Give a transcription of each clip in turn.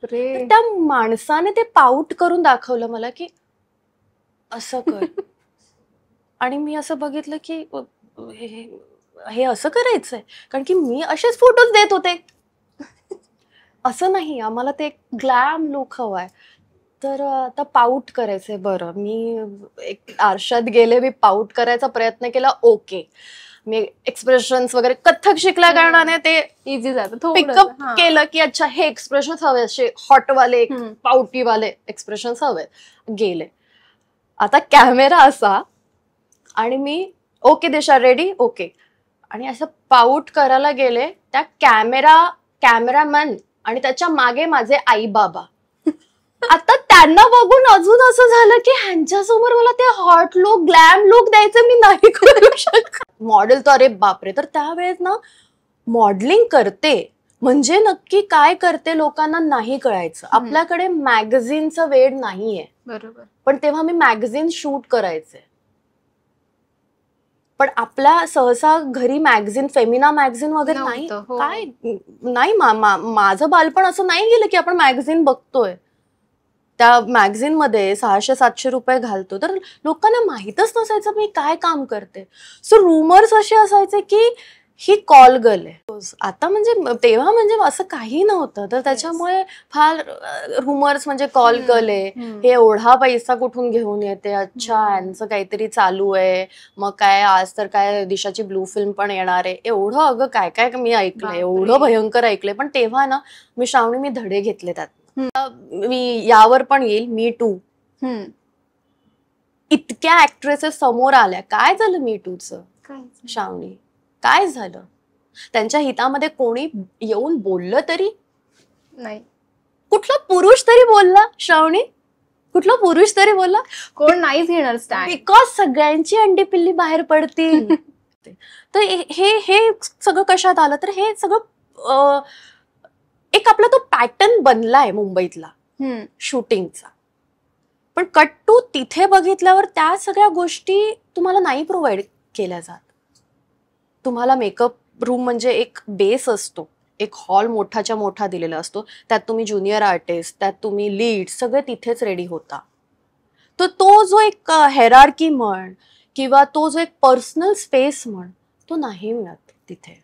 बापरे. त्या माणसाने ते पाऊट करून दाखवलं मला की असं कर. आणि मी असं बघितलं की हे असं करायचंय, कारण की मी असेच फोटोज देत होते. असं नाही, आम्हाला ते ग्लॅम लुक हवाय. तर आता पाऊट करायचंय. बरं, मी एक आरशात गेले, मी पाऊट करायचा प्रयत्न केला. ओके, मी एक्सप्रेशन्स वगैरे कथ्थक शिकल्या कारणाने ते इझी जातं. पिकअप केलं की अच्छा हे एक्सप्रेशन्स हवे, असे हॉटवाले पाऊटीवाले एक्सप्रेशन्स हवे. गेले. आता कॅमेरा असा आणि मी ओके दिशा रेडी, ओके, आणि असं पाऊट करायला गेले. त्या कॅमेरामॅन आणि त्याच्या मागे माझे आई बाबा. आता त्यांना बघून अजून असं झालं की ह्यांच्यासमोर मला ते हॉट लुक ग्लॅम लुक द्यायचं मी नाही करू शकत. मॉडेल तर अरे बापरे. तर त्यावेळेस ना मॉडेलिंग करते म्हणजे नक्की काय करते लोकांना नाही कळायचं. आपल्याकडे मॅगझिनचं वेळ नाहीये. बरोबर. पण तेव्हा मी मॅगझिन शूट करायचे. पण आपल्या सहसा घरी मॅगझिन, फेमिना मॅगझिन वगैरे नाही. काय नाही, माझं बालपण असं नाही गेलं की आपण मॅगझिन बघतोय. त्या मॅगझिन मध्ये 600-700 रुपये घालतो. तर लोकांना माहीतच नसायचं मी काय काम करते. सो रूमर्स असे असायचे की ही कॉल गर्ल आहे. आता म्हणजे तेव्हा म्हणजे असं काही नव्हतं. तर त्याच्यामुळे फार रूमर्स म्हणजे कॉल गर्ल आहे, हे एवढा पैसा कुठून घेऊन येते, अच्छा यांचं काहीतरी चालू आहे, मग काय आज तर काय दिशाची ब्लू फिल्म पण येणार आहे. एवढं अगं काय काय मी ऐकलंय, एवढं भयंकर ऐकलंय. पण तेव्हा ना मी श्रावणी मी धडे घेतले त्यात. मी यावर पण येईल, मी टू. इतक्या ऍक्ट्रेसेस समोर आल्या. काय झालं मी टूचं श्रावणी? काय झालं? त्यांच्या हितामध्ये कोणी येऊन बोललं तरी नाही. कुठला पुरुष तरी बोलला श्रावणी? कुठला पुरुष तरी बोलला? कोण नाहीच घेणार स्टँड. बिकॉज सगळ्यांची अंडी पिल्ली बाहेर पडतील. तर हे सगळं कशात आलं? तर हे सगळं एक आपला तो पॅटर्न बनलाय मुंबईतला शूटिंगचा. पण कट टू तिथे बघितल्यावर त्या सगळ्या गोष्टी तुम्हाला नाही प्रोव्हाइड केल्या जात. तुम्हाला मेकअप रूम म्हणजे एक बेस असतो, एक हॉल मोठाच्या मोठा दिलेला असतो. त्यात तुम्ही ज्युनियर आर्टिस्ट, त्यात तुम्ही लीड, सगळे तिथेच रेडी होता. तर तो जो एक हेरार्की म्हण किंवा तो जो एक पर्सनल स्पेस म्हण, तो नाही मिळत तिथे.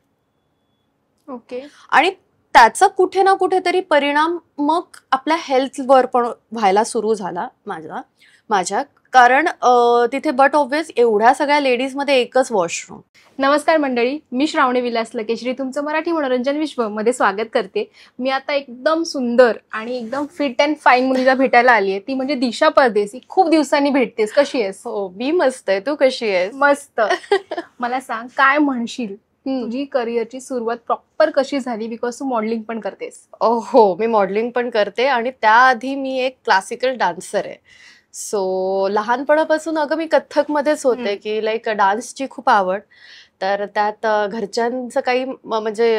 ओके. आणि त्याचा कुठे ना कुठेतरी परिणाम मग आपल्या हेल्थवर पण व्हायला सुरू झाला माझ्या. कारण तिथे बट ऑब्वियस एवढ्या सगळ्या लेडीज मध्ये एकच वॉशरूम. नमस्कार मंडळी, मी श्रावणी विलास लकेश्री तुमचं मराठी मनोरंजन विश्व मध्ये स्वागत करते. मी आता एकदम सुंदर आणि एकदम फिट अँड फाईन मुलीला भेटायला आली आहे. ती म्हणजे दिशा परदेसी. खूप दिवसांनी भेटतेस, कशी आहेस? हो, मी मस्त आहे. तू कशी आहेस? मस्त. मला सांग, काय म्हणशील तुझी करिअरची सुरुवात प्रॉपर कशी झाली? बिकॉज तू मॉडेलिंग पण करतेस. हो, मी मॉडेलिंग पण करते आणि त्याआधी मी एक क्लासिकल डान्सर आहे. सो लहानपणापासून अगं मी कथ्थकमध्येच होते की लाईक डान्सची खूप आवड. तर त्यात घरच्यांचं काही म्हणजे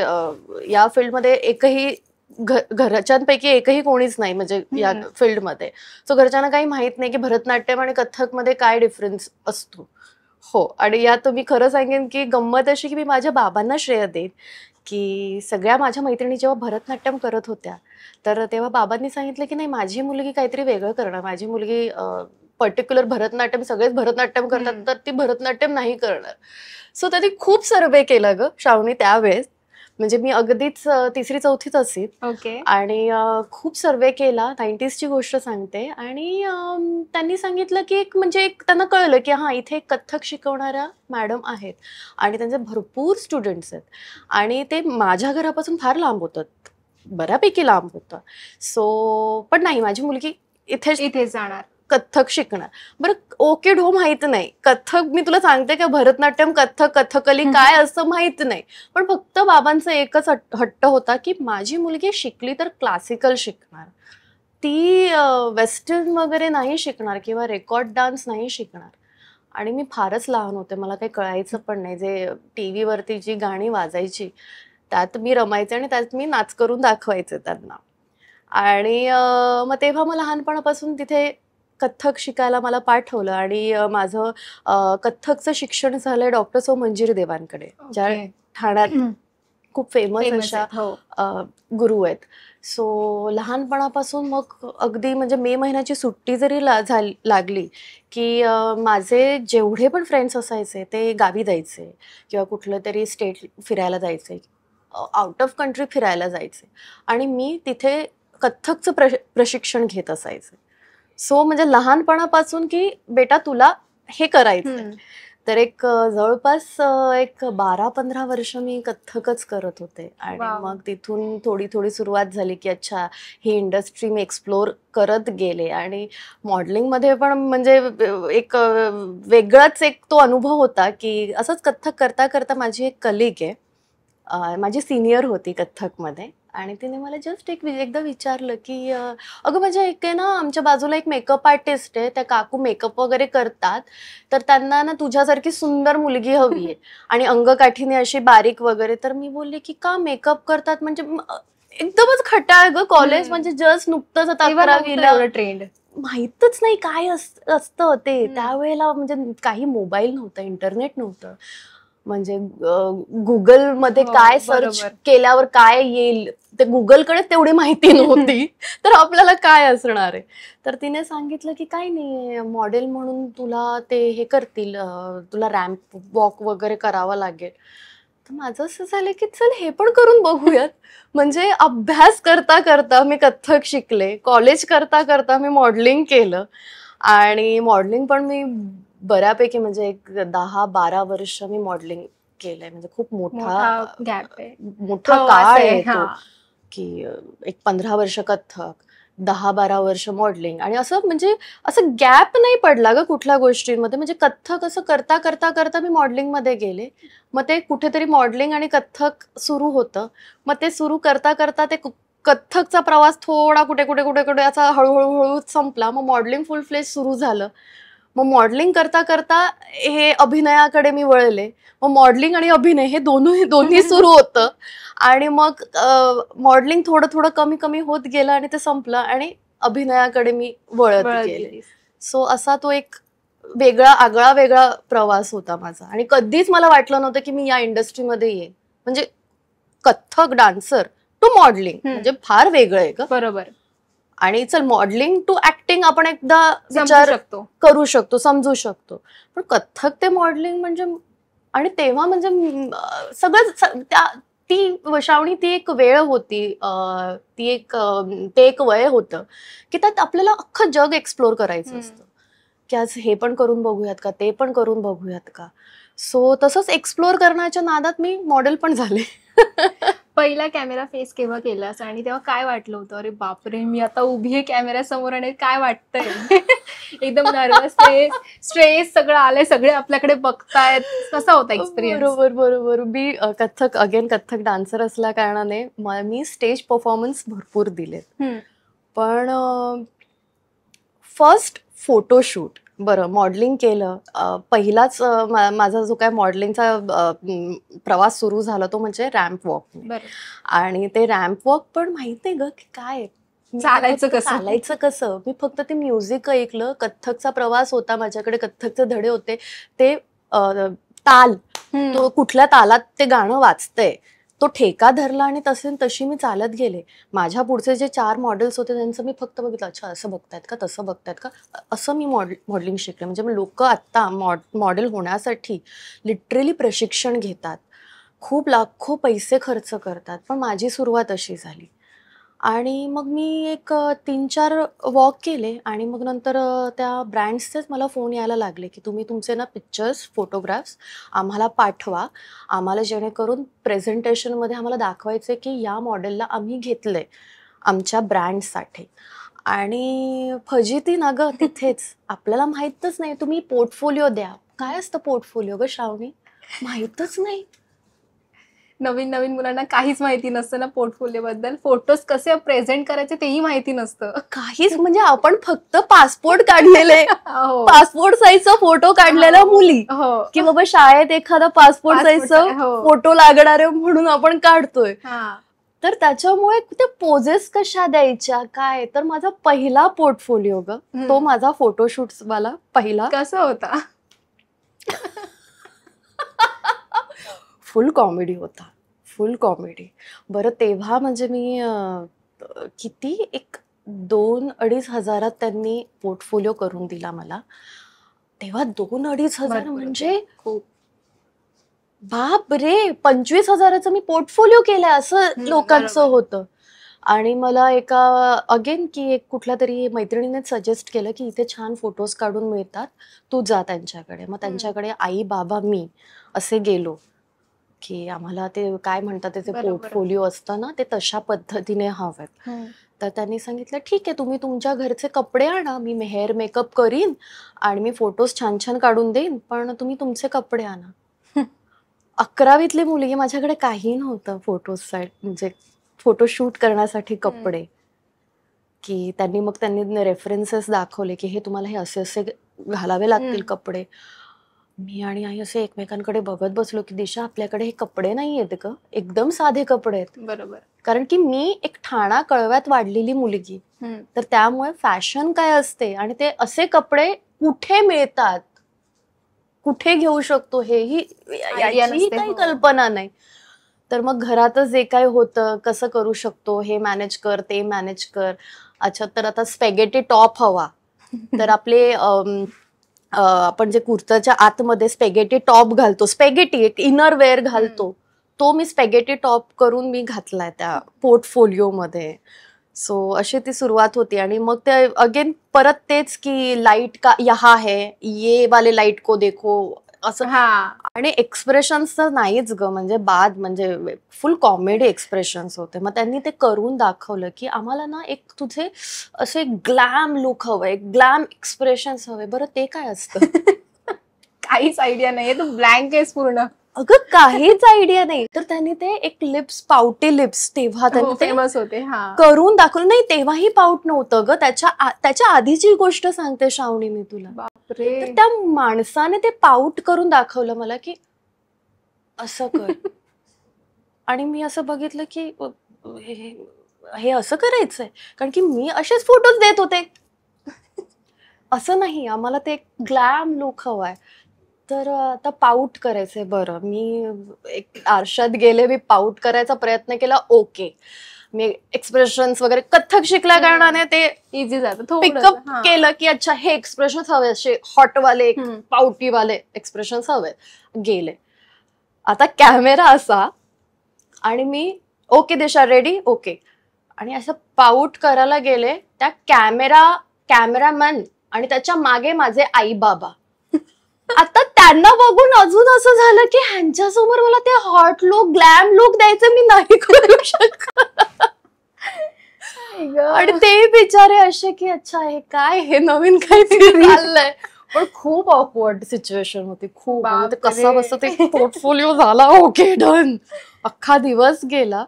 या फील्डमध्ये एकही घरच्यांपैकी एकही कोणीच नाही म्हणजे या फील्डमध्ये. सो घरच्यांना काही माहित नाही की भरतनाट्यम आणि कथ्थकमध्ये काय डिफरन्स असतो. हो, आणि यात तुम्ही खरं सांगेन की गंमत अशी की मी माझ्या बाबांना श्रेय देईन की सगळ्या माझ्या मैत्रिणी जेव्हा भरतनाट्यम करत होत्या तर तेव्हा बाबांनी सांगितलं की नाही, माझी मुलगी काहीतरी वेगळं करणार, माझी मुलगी पर्टिक्युलर भरतनाट्यम, सगळेच भरतनाट्यम करतात तर ती भरतनाट्यम नाही करणार. सो त्यांनी खूप सर्वे केला ग श्रावणी त्यावेळेस. म्हणजे मी अगदीच 3री-4थीत असेल. ओके. आणि खूप सर्वे केला, 90sची गोष्ट सांगते. आणि त्यांनी सांगितलं की एक म्हणजे एक त्यांना कळलं की हा इथे कथ्थक शिकवणाऱ्या मॅडम आहेत आणि त्यांचे भरपूर स्टुडंट्स आहेत आणि ते माझ्या घरापासून फार लांब होतात, बऱ्यापैकी लांब होतं. सो पण नाही, माझी मुलगी इथे जाणार, कथ्थक शिकणार. बरं, ओके ढो माहित नाही कथ्थक, मी तुला सांगते का भरतनाट्यम, कथ्थक, कथकली काय असं माहित नाही. पण फक्त बाबांचा एकच हट्ट होता की माझी मुलगी शिकली तर क्लासिकल शिकणार, ती वेस्टर्न वगैरे नाही शिकणार किंवा रेकॉर्ड डान्स नाही शिकणार. आणि मी फारच लहान होते, मला काही कळायचं पण नाही. जे टीव्ही वरती जी गाणी वाजायची त्यात मी रमायचे आणि त्यात मी नाच करून दाखवायचे त्यांना. आणि मग तेव्हा मग लहानपणापासून तिथे कथ्थक शिकायला मला पाठवलं आणि माझं कथ्थकचं शिक्षण झालंय डॉक्टर सो मंजिरी देवांकडे, ज्या ठाण्यात खूप फेमस Famous अशा आहेत, हो. गुरु आहेत. सो लहानपणापासून मग अगदी म्हणजे मे महिन्याची सुट्टी जरी लागली की माझे जेवढे पण फ्रेंड्स असायचे ते गावी जायचे किंवा कुठलं तरी स्टेट फिरायला जायचे, आउट ऑफ कंट्री फिरायला जायचे आणि मी तिथे कथ्थकचं प्रशिक्षण घेत असायचे. सो म्हणजे लहानपणापासून की बेटा तुला हे करायचं. तर एक जवळपास एक 12-15 वर्ष मी कथ्थकच करत होते आणि वाव. मग तिथून थोडी थोडी सुरुवात झाली की अच्छा ही इंडस्ट्री मी एक्सप्लोर करत गेले आणि मॉडेलिंगमध्ये पण म्हणजे एक वेगळाच एक तो अनुभव होता की असंच कथ्थक करता करता माझी एक कलिग आहे, माझी सिनियर होती कथ्थकमध्ये आणि तिने मला जस्ट एकदा विचारलं की अगं माझ्या एक आहे ना आमच्या बाजूला एक मेकअप आर्टिस्ट आहे, त्या काकू मेकअप वगैरे करतात, तर त्यांना ना तुझ्यासारखी सुंदर मुलगी हवी आहे आणि अंगकाठीने अशी बारीक वगैरे. तर मी बोलले की का मेकअप करतात म्हणजे एकदमच खटाळ ग, कॉलेज म्हणजे जस्ट नुकतंच आता 11वीला, ट्रेंड माहीतच नाही काय असतं ते त्यावेळेला. म्हणजे काही मोबाईल नव्हता, इंटरनेट नव्हतं, म्हणजे गुगलमध्ये काय सर्च केल्यावर काय येईल ते गुगलकडे तेवढी माहिती नव्हती, तर आपल्याला काय असणार आहे. तर तिने सांगितलं की काय नाही, मॉडेल म्हणून तुला ते हे करतील, तुला रॅम्प वॉक वगैरे करावं लागेल. तर माझं असं झालं की चल हे पण करून बघूयात. म्हणजे अभ्यास करता करता मी कथ्थक शिकले, कॉलेज करता करता मी मॉडेलिंग केलं आणि मॉडेलिंग पण मी बऱ्यापैकी म्हणजे एक 10-12 वर्ष मी मॉडेलिंग केलंय. म्हणजे खूप मोठा गॅप आहे, मोठा काळ आहे तो की एक 15 वर्ष कथ्थक, 10-12 वर्ष मॉडेलिंग आणि असं म्हणजे असं गॅप नाही पडला ग कुठल्या गोष्टींमध्ये. म्हणजे कथ्थक असं करता करता करता मी मॉडेलिंगमध्ये गेले, मग ते कुठेतरी मॉडेलिंग आणि कथ्थक सुरू होतं, मग ते सुरू करता करता ते कथ्थकचा प्रवास थोडा कुठे कुठे कुठे कुठे असा हळूहळू संपला, मग मॉडेलिंग फुल फ्लेज सुरू झालं. मग मॉडेलिंग करता करता हे अभिनयाकडे मी वळले, मग मॉडेलिंग आणि अभिनय हे दोन्ही सुरू होतं आणि मग मॉडेलिंग थोडं थोडं कमी कमी होत गेलं आणि ते संपलं आणि अभिनयाकडे मी वळत गेले. सो असा तो एक आगळा वेगळा प्रवास होता माझा आणि कधीच मला वाटलं नव्हतं की मी या इंडस्ट्रीमध्ये येईन. म्हणजे कथ्थक डान्सर टू मॉडेलिंग म्हणजे फार वेगळं आहे का. बरोबर. आणि चल मॉडेलिंग टू ऍक्टिंग आपण एकदा विचार करू शकतो, समजू शकतो, पण कथ्थक ते मॉडेलिंग म्हणजे आणि तेव्हा म्हणजे सगळं ती श्रावणी ती एक वेळ होती, ते एक वय होतं की त्यात आपल्याला अख्खं जग एक्सप्लोर करायचं असतं की आज हे पण करून बघूयात का, ते पण करून बघूयात का. सो तसंच एक्सप्लोर करण्याच्या नादात मी मॉडेल पण झाले. पहिला कॅमेरा फेस केव्हा केलास आणि तेव्हा काय वाटलं होतं, अरे बापरे मी आता उभी आहे कॅमेरा समोर आणि काय वाटतंय? एकदम नर्वस, स्ट्रेस सगळं आलंय, सगळे आपल्याकडे बघतायत, कसा होता एक्सपिरियन्स? बरोबर. मी कथ्थक डान्सर असल्या कारणाने मी स्टेज परफॉर्मन्स भरपूर दिलेत, पण फर्स्ट फोटोशूट बरं मॉडेलिंग केलं, पहिलाच माझा जो काय मॉडेलिंगचा प्रवास सुरू झाला तो म्हणजे रॅम्प वॉक. आणि ते रॅम्प वॉक पण माहितीये ग की काय चालायचं कसं. मी फक्त ते म्युझिक ऐकलं, कथ्थकचा प्रवास होता माझ्याकडे, कथ्थकचे धडे होते, ते ताल, तो कुठल्या तालात ते गाणं वाजतंय तो ठेका धरला आणि तशी मी चालत गेले. माझ्या पुढचे जे 4 मॉडेल्स होते त्यांचं मी फक्त बघितलं, अच्छा असं बघतायत का, तसं बघतायत का, असं मी मॉडेलिंग शिकले. म्हणजे लोक आत्ता मॉडेल होण्यासाठी लिटरली प्रशिक्षण घेतात, खूप लाखो पैसे खर्च करतात, पण माझी सुरुवात अशी झाली. आणि मग मी एक 3-4 वॉक केले आणि मग नंतर त्या ब्रँड्सचेच मला फोन यायला लागले की तुम्ही तुमचे ना पिक्चर्स, फोटोग्राफ्स आम्हाला पाठवा, आम्हाला जेणेकरून प्रेझेंटेशनमध्ये आम्हाला दाखवायचे की या मॉडेलला आम्ही घेतलंय आमच्या ब्रँडसाठी. आणि फजिती ना ग तिथेच, आपल्याला माहीतच नाही, तुम्ही पोर्टफोलिओ द्या. काय असतं पोर्टफोलिओ ग श्रावणी, माहीतच नाही. नवीन मुलांना काहीच माहिती नसतं ना पोर्टफोलिओ बद्दल, फोटोज कसे प्रेझेंट करायचे तेही माहिती नसतं काहीच. म्हणजे आपण फक्त पासपोर्ट काढलेले, पासपोर्ट साईजचा फोटो काढलेला मुली, की बाबा शाळेत एखादा पासपोर्ट साईजचा फोटो लागणार आहे म्हणून आपण काढतोय. तर त्याच्यामुळे ते पोजेस कशा द्यायच्या काय, तर माझा पहिला पोर्टफोलिओ ग तो माझा फोटोशूट वाला पहिला कसा होता. फुल कॉमेडी होता, फुल कॉमेडी. बरं तेव्हा म्हणजे मी किती एक 2-2.5 हजारात त्यांनी पोर्टफोलिओ करून दिला मला. तेव्हा 2-2.5 हजार भरपूर म्हणजे होते. खूप. बाप रे, 25,000चा मी पोर्टफोलिओ केलाय असं लोकांचं बरोबर. होतं. आणि मला एका अगेन की एक कुठल्या तरी मैत्रिणीने सजेस्ट केलं की इथे छान फोटोज काढून मिळतात, तू जा त्यांच्याकडे. मग त्यांच्याकडे आई बाबा मी असे गेलो की आम्हाला ते काय म्हणतात त्याचे बरोबर. पोर्टफोलिओ असतं ना ते तशा पद्धतीने हवेत. तर त्यांनी सांगितलं ठीक आहे तुम्ही तुमच्या घरचे कपडे आणा, मी हेअर मेकअप करीन आणि मी फोटोज छान छान काढून देईन, पण तुम्ही तुमचे कपडे आणा. 11वीतली मुलगी, माझ्याकडे काही नव्हतं फोटोजसाठी, म्हणजे फोटोशूट करण्यासाठी कपडे. की त्यांनी रेफरन्सेस दाखवले की हे तुम्हाला हे असे असे घालावे लागतील कपडे. मी आणि आई असे एकमेकांकडे बघत बसलो की दिशा आपल्याकडे हे कपडे नाही आहेत ग, एकदम साधे कपडे आहेत. बरोबर. कारण की मी एक ठाणा कळव्यात वाढलेली मुलगी, तर त्यामुळे फॅशन काय असते आणि ते असे कपडे कुठे मिळतात, कुठे घेऊ शकतो हेही याची काही कल्पना नाही. तर मग घरातच जे काय होतं कसं करू शकतो हे मॅनेज कर, ते मॅनेज कर. अच्छा, तर आता स्पॅगेटी टॉप हवा, तर आपले आपण जे कुर्ताच्या आतमध्ये स्पॅगेटी टॉप घालतो, स्पॅगेटी एक इनर वेअर घालतो, तो मी स्पॅगेटी टॉप करून मी घातलाय त्या पोर्टफोलिओ मध्ये. सो अशी ती सुरुवात होती. आणि मग ते अगेन परत तेच की लाईट का यहाँ है, ये वाले लाईट को देखो असं. आणि एक्सप्रेशन्स तर नाहीच ग, म्हणजे बाद म्हणजे फुल कॉमेडी एक्सप्रेशन्स होते. मग त्यांनी ते करून दाखवलं की आम्हाला ना एक तुझे असे ग्लॅम लुक हवंय, ग्लॅम एक्सप्रेशन्स हवे. बरं ते काय असतं? काहीच आयडिया नाहीये, तू ब्लँक आहेस पूर्ण. अगं काहीच आयडिया नाही. तर त्यांनी ते एक लिप्स, पावटे लिप्स तेव्हा त्यांनी फेमस होते करून दाखवलं. नाही तेव्हाही पाऊट नव्हतं ग, त्याच्या आधीची गोष्ट सांगते श्रावणी मी तुला. बापरे. तर त्या माणसाने ते पाऊट करून दाखवलं मला की असं कर. आणि मी असं बघितलं की हे असं करायचंय, कारण की मी असेच फोटोज देत होते. असं नाही, आम्हाला ते ग्लॅम लुक हवाय. तर आता पाऊट करायचंय. बरं, मी एक आरशात गेले, मी पाऊट करायचा प्रयत्न केला. ओके, मी एक्सप्रेशन्स वगैरे कथ्थक शिकल्या कारणाने ते इझी जातं. पिकअप केलं की अच्छा हे एक्सप्रेशन्स हवे, असे हॉटवाले पाऊटीवाले एक्सप्रेशन्स हवे. गेले. आता कॅमेरा असा आणि मी ओके दिशा रेडी, ओके. आणि असं पाऊट करायला गेले, त्या कॅमेरामॅन आणि त्याच्या मागे माझे आई बाबा. आता त्यांना बघून अजून असं झालं की ह्यांच्यासमोर मला ते हॉट लुक, ग्लॅम लुक द्यायचं मी नाही करू शकत. आणि ते बिचारे असे की अच्छा हे काय, हे नवीन काहीतरी चाललंय. पण खूप ऑकवर्ड सिच्युएशन होती, खूप. कसा बसं ते पोर्टफोलिओ झाला, ओके डन. अख्खा दिवस गेला,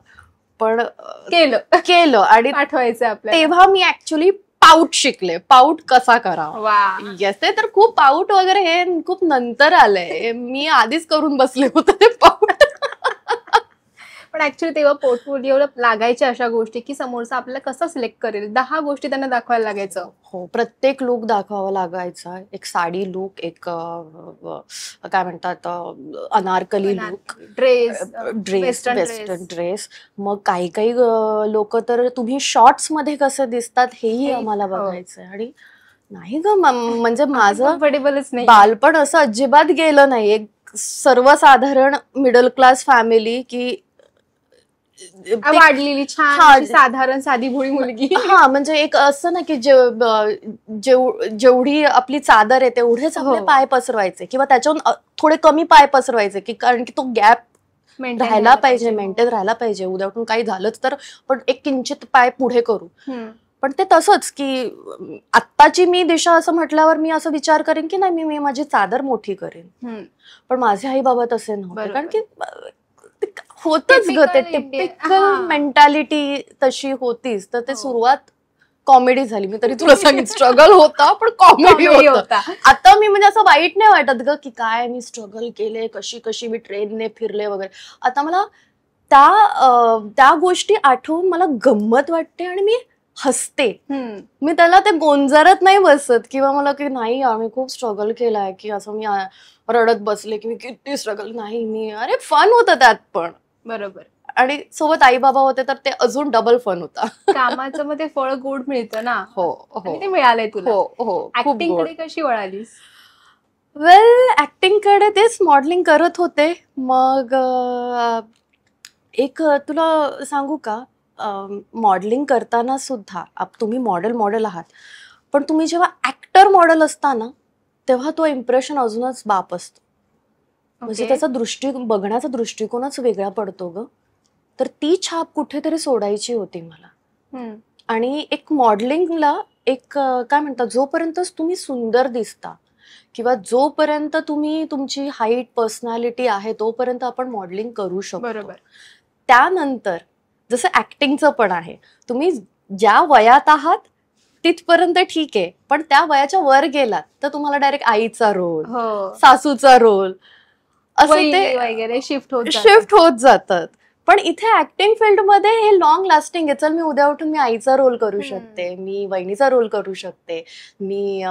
पण केलं. आणि आठवायचं आपल्याला. तेव्हा मी ऍक्च्युली पाऊट शिकले, पाऊट कसा करावा. येस, ते तर खूप पाऊट वगैरे हे खूप नंतर आलंय, मी आधीच करून बसले होते ते पाऊट. पण ऍक्च्युली तेव्हा पोर्टफोलिओला लागायच्या अशा गोष्टी की समोरचा आपल्याला कसं सिलेक्ट करेल, 10 गोष्टी त्यांना दाखवायला लागायचं. हो, प्रत्येक लुक दाखवावा लागायचा. एक साडी लुक, एक काय म्हणतात अनारकली लुक, वेस्टर्न ड्रेस. मग काही लोक तर तुम्ही शॉर्ट्स मध्ये कसे दिसतात हेही आम्हाला बघायचं. आणि नाही ग, म्हणजे माझं बालपण असं अजिबात गेलं नाही. एक सर्वसाधारण मिडल क्लास फॅमिली की वाढलेली छान साधारण साधी भोळी मुलगी. म्हणजे एक असं ना की जेवढी आपली चादर आहे तेवढेच आपले पाय पसरवायचे, किंवा त्याच्याहून थोडे कमी पाय पसरवायचे, की कारण की तो गॅप राहायला पाहिजे, मेंटेन राहायला पाहिजे. उद्या उठून काही झालंच तर पण एक किंचित पाय पुढे करू. पण ते तसंच की आत्ताची मी दिशा असं म्हटल्यावर मी असं विचार करेन की नाही, मी माझी चादर मोठी करेन. पण माझे आई बाबा तसे नव्हते, कारण की होतच ग, ते टिपिकल मेंटॅलिटी तशी होतीच. तर ते सुरुवात कॉमेडी झाली. मी तरी तुला सांगितलं स्ट्रगल होता, पण कॉमेडी होता. आता मी म्हणजे असं वाईट नाही वाटत ग की काय मी स्ट्रगल केले, कशी मी ट्रेनने फिरले वगैरे. आता मला त्या गोष्टी आठवून मला गंमत वाटते आणि मी हसते. मी त्याला ते गोंजारत नाही बसत किंवा मला की नाही आम्ही खूप स्ट्रगल केलाय, की असं मी रडत बसले की मी किती स्ट्रगल. नाही, मी अरे फन होतं त्यात पण. बरोबर. आणि सोबत आई बाबा होते तर ते अजून डबल फन होता. कामाचं मग ते फळ गोड मिळतं ना, हो आणि हो ते मिळालंय तुला. हो हो खूप ऍक्टिंग गोड. कडे कशी वळालीस? वेल ऍक्टिंग कडे तेच मॉडेलिंग करत होते. मग एक तुला सांगू का, मॉडेलिंग करताना सुद्धा तुम्ही मॉडेल आहात, पण तुम्ही जेव्हा ऍक्टर मॉडेल असता ना तेव्हा तो इम्प्रेशन अजूनच बाप असतो. म्हणजे ओके. त्याचा बघण्याचा दृष्टिकोनच वेगळा पडतो ग. तर ती छाप कुठेतरी सोडायची होती मला. हम्म. आणि एक मॉडेलिंगला एक काय म्हणतात, जोपर्यंत तुम्ही सुंदर दिसता किंवा जोपर्यंत तुम्ही तुमची हाईट पर्सनॅलिटी आहे तोपर्यंत आपण मॉडेलिंग करू शकतो. बरोबर. त्यानंतर जसं ऍक्टिंगचं पण आहे, तुम्ही ज्या वयात आहात तिथपर्यंत ठीक आहे, पण त्या वयाच्या वर गेलात तर तुम्हाला डायरेक्ट आईचा रोल, हो, सासूचा रोल असं वहिनी ते वगैरे शिफ्ट होत जातात. शिफ्ट होत जातात. पण इथे ऍक्टिंग फील्डमध्ये हे लॉंग लास्टिंग आहे. चल मी उद्या उठून मी आईचा रोल करू शकते, मी वहिनीचा रोल करू शकते, मी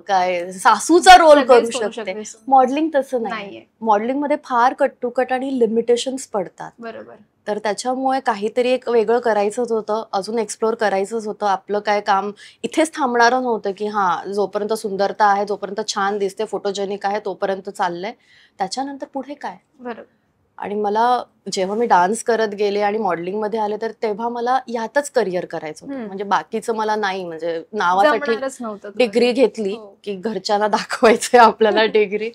काय सासूचा रोल सगळेच करू करू शकते. शकतेस. मॉडेलिंग तसं नाही. नाहीये. मॉडेलिंग मध्ये फार कट टू कट आणि लिमिटेशन्स पडतात. बरोबर. तर त्याच्यामुळे काहीतरी एक वेगळं करायचंच होतं, अजून एक्सप्लोर करायचंच होतं. आपलं काय काम इथेच थांबणारं नव्हतं की हा जोपर्यंत सुंदरता आहे, जोपर्यंत छान दिसते, फोटोजेनिक आहे तोपर्यंत चाललंय, त्याच्यानंतर पुढे काय. बरोबर. आणि मला जेव्हा मी डान्स करत गेले आणि मॉडेलिंग मध्ये आले तर तेव्हा मला यातच करिअर करायचं होतं. म्हणजे बाकीचं मला नाही, म्हणजे नावासाठी जमणारच नव्हतं तुला डिग्री ते. घेतली हो. की घरच्यांना दाखवायचंय आपल्याला डिग्री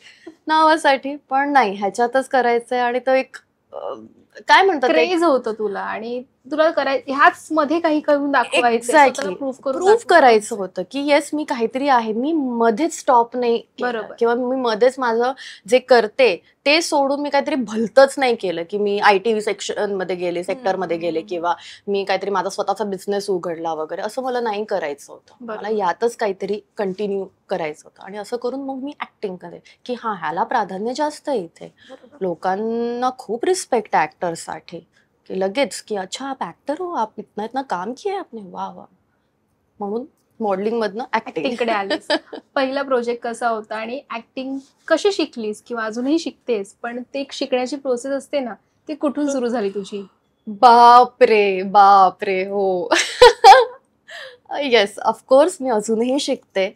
नावासाठी, पण नाही ह्याच्यातच करायचंय. आणि तो एक काय म्हणतात क्रेज होतं तुला, आणि तुला ह्याच मध्ये काही करून दाखवायचं, एक्झॅक्टली प्रूफ करायचं होतं की येस मी काहीतरी आहे, मी मध्येच स्टॉप नाही केलं बरोबर. किंवा मी मध्येच माझं जे करते ते सोडून मी काहीतरी भलतंच नाही केलं की मी IT सेक्शन मध्ये गेले, सेक्टरमध्ये गेले किंवा मी काहीतरी माझा स्वतःचा बिझनेस उघडला वगैरे. असं मला नाही करायचं होतं. मला यातच काहीतरी कंटिन्यू करायचं होतं. आणि असं करून मग मी ऍक्टिंग करे की हा ह्याला प्राधान्य जास्त आहे इथे. लोकांना खूप रिस्पेक्ट आहे ऍक्टरसाठी की लगेच की अच्छा आप ऍक्टर हो, आप इतना इतना काम किया आपने, वा वा. म्हणून मॉडेलिंग मधनं ऍक्टिंग कडे आलीस. पहिला प्रोजेक्ट कसा होता आणि ऍक्टिंग कशी शिकलीस किंवा अजूनही शिकतेस, पण ते शिकण्याची प्रोसेस असते ना, ती कुठून सुरू झाली तुझी? बापरे हो. येस ऑफकोर्स मी अजूनही शिकते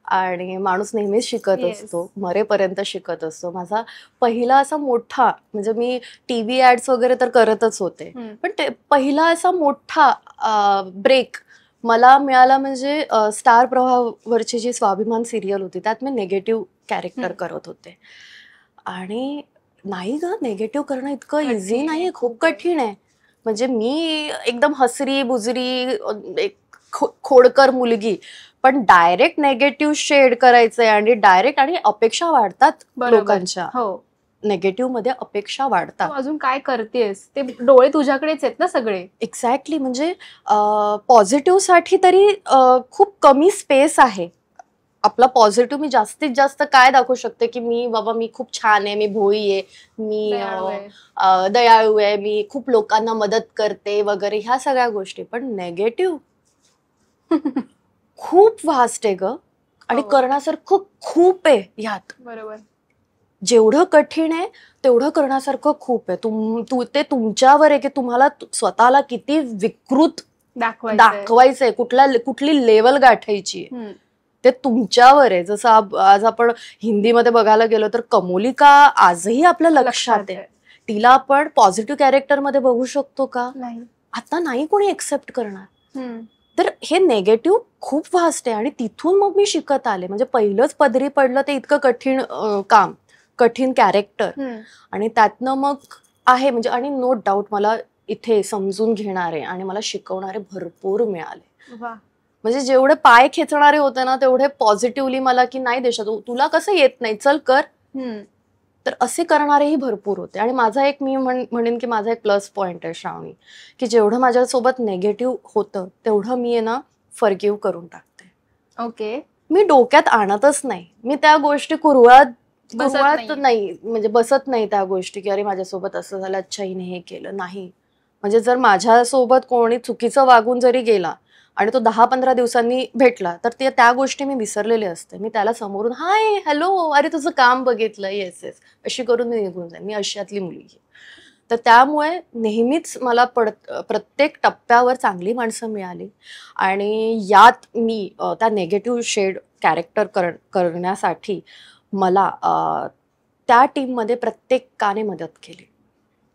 आणि माणूस नेहमीच शिकत असतो, मरेपर्यंत शिकत असतो. माझा पहिला असा मोठा, म्हणजे मी TV ऍड्स वगैरे तर करतच होते, पण ते पहिला असा मोठा ब्रेक मला मिळाला म्हणजे स्टार प्रवाहावरची जी स्वाभिमान सिरियल होती त्यात मी नेगेटिव्ह कॅरेक्टर करत होते. आणि नाही ग, नेगेटिव्ह करणं इतकं इझी नाहीये, खूप कठीण आहे. म्हणजे मी एकदम हसरी बुजरी एक खोडकर मुलगी, पण डायरेक्ट नेगेटिव्ह शेड करायचंय आणि डायरेक्ट, आणि अपेक्षा वाढतात लोकांच्या. नेगेटिव्ह मध्ये अपेक्षा वाढतात. अजून काय करतेस, ते डोळे तुझ्याकडेच आहेत ना सगळे. एक्झॅक्टली. म्हणजे पॉझिटिव्ह साठी तरी खूप कमी स्पेस आहे. आपला पॉझिटिव्ह मी जास्तीत जास्त काय दाखवू शकते की मी बाबा मी खूप छान आहे, मी भोळी आहे, मी दयाळू आहे, मी खूप लोकांना मदत करते वगैरे, ह्या सगळ्या गोष्टी. पण नेगेटिव्ह खूप वास्ट आहे ग, आणि करण्यासारखं खूप आहे ह्यात. बरोबर. जेवढं कठीण आहे तेवढं करण्यासारखं खूप आहे. ते तुमच्यावर आहे की तुम्हाला स्वतःला किती विकृत दाखवायचंय, कुठली लेवल गाठायची, ते तुमच्यावर आहे. जसं आज आपण हिंदीमध्ये बघायला गेलो तर कमोलिका आजही आपल्या लक्षात आहे. तिला आपण पॉझिटिव्ह कॅरेक्टर मध्ये बघू शकतो का? आता नाही कोणी एक्सेप्ट करणार. तर हे नेगेटिव्ह खूप वास्ट आहे. आणि तिथून मग मी शिकत आले. म्हणजे पहिलंच पदरी पडलं ते इतकं कठीण काम, कठीण कॅरेक्टर, आणि त्यातनं मग आहे म्हणजे, आणि नो डाऊट मला इथे समजून घेणारे आणि मला शिकवणारे भरपूर मिळाले. म्हणजे जेवढे पाय खेचणारे होते ना तेवढे पॉझिटिव्हली मला की नाही देशा, तुला कसं येत नाही, चल कर, तर असे करणारेही भरपूर होते. आणि माझा एक, मी म्हणेन की माझा एक प्लस पॉइंट आहे श्रावणी, की जेवढं माझ्यासोबत नेगेटिव्ह होतं तेवढं मी ना फॉरगिव्ह करून टाकते. ओके. मी डोक्यात आणतच नाही, मी त्या गोष्टी कुरवाळत नाही, म्हणजे बसत नाही त्या गोष्टी की अरे माझ्यासोबत असं झालं, अच्छा हिने हे केलं. नाही, म्हणजे जर माझ्यासोबत कोणी चुकीचं वागून जरी गेला आणि तो 10-15 दिवसांनी भेटला तर त्या गोष्टी मी विसरलेले असते. मी त्याला समोरून हाय हॅलो, अरे तुझं काम बघितलं, येस येस, अशी करून मी निघून जाईन. मी अशातली मुलगी. तर त्यामुळे नेहमीच मला प्रत्येक टप्प्यावर चांगली माणसं मिळाली आणि यात मी त्या नेगेटिव्ह शेड कॅरेक्टर करण्यासाठी मला त्या टीममध्ये प्रत्येकाने मदत केली,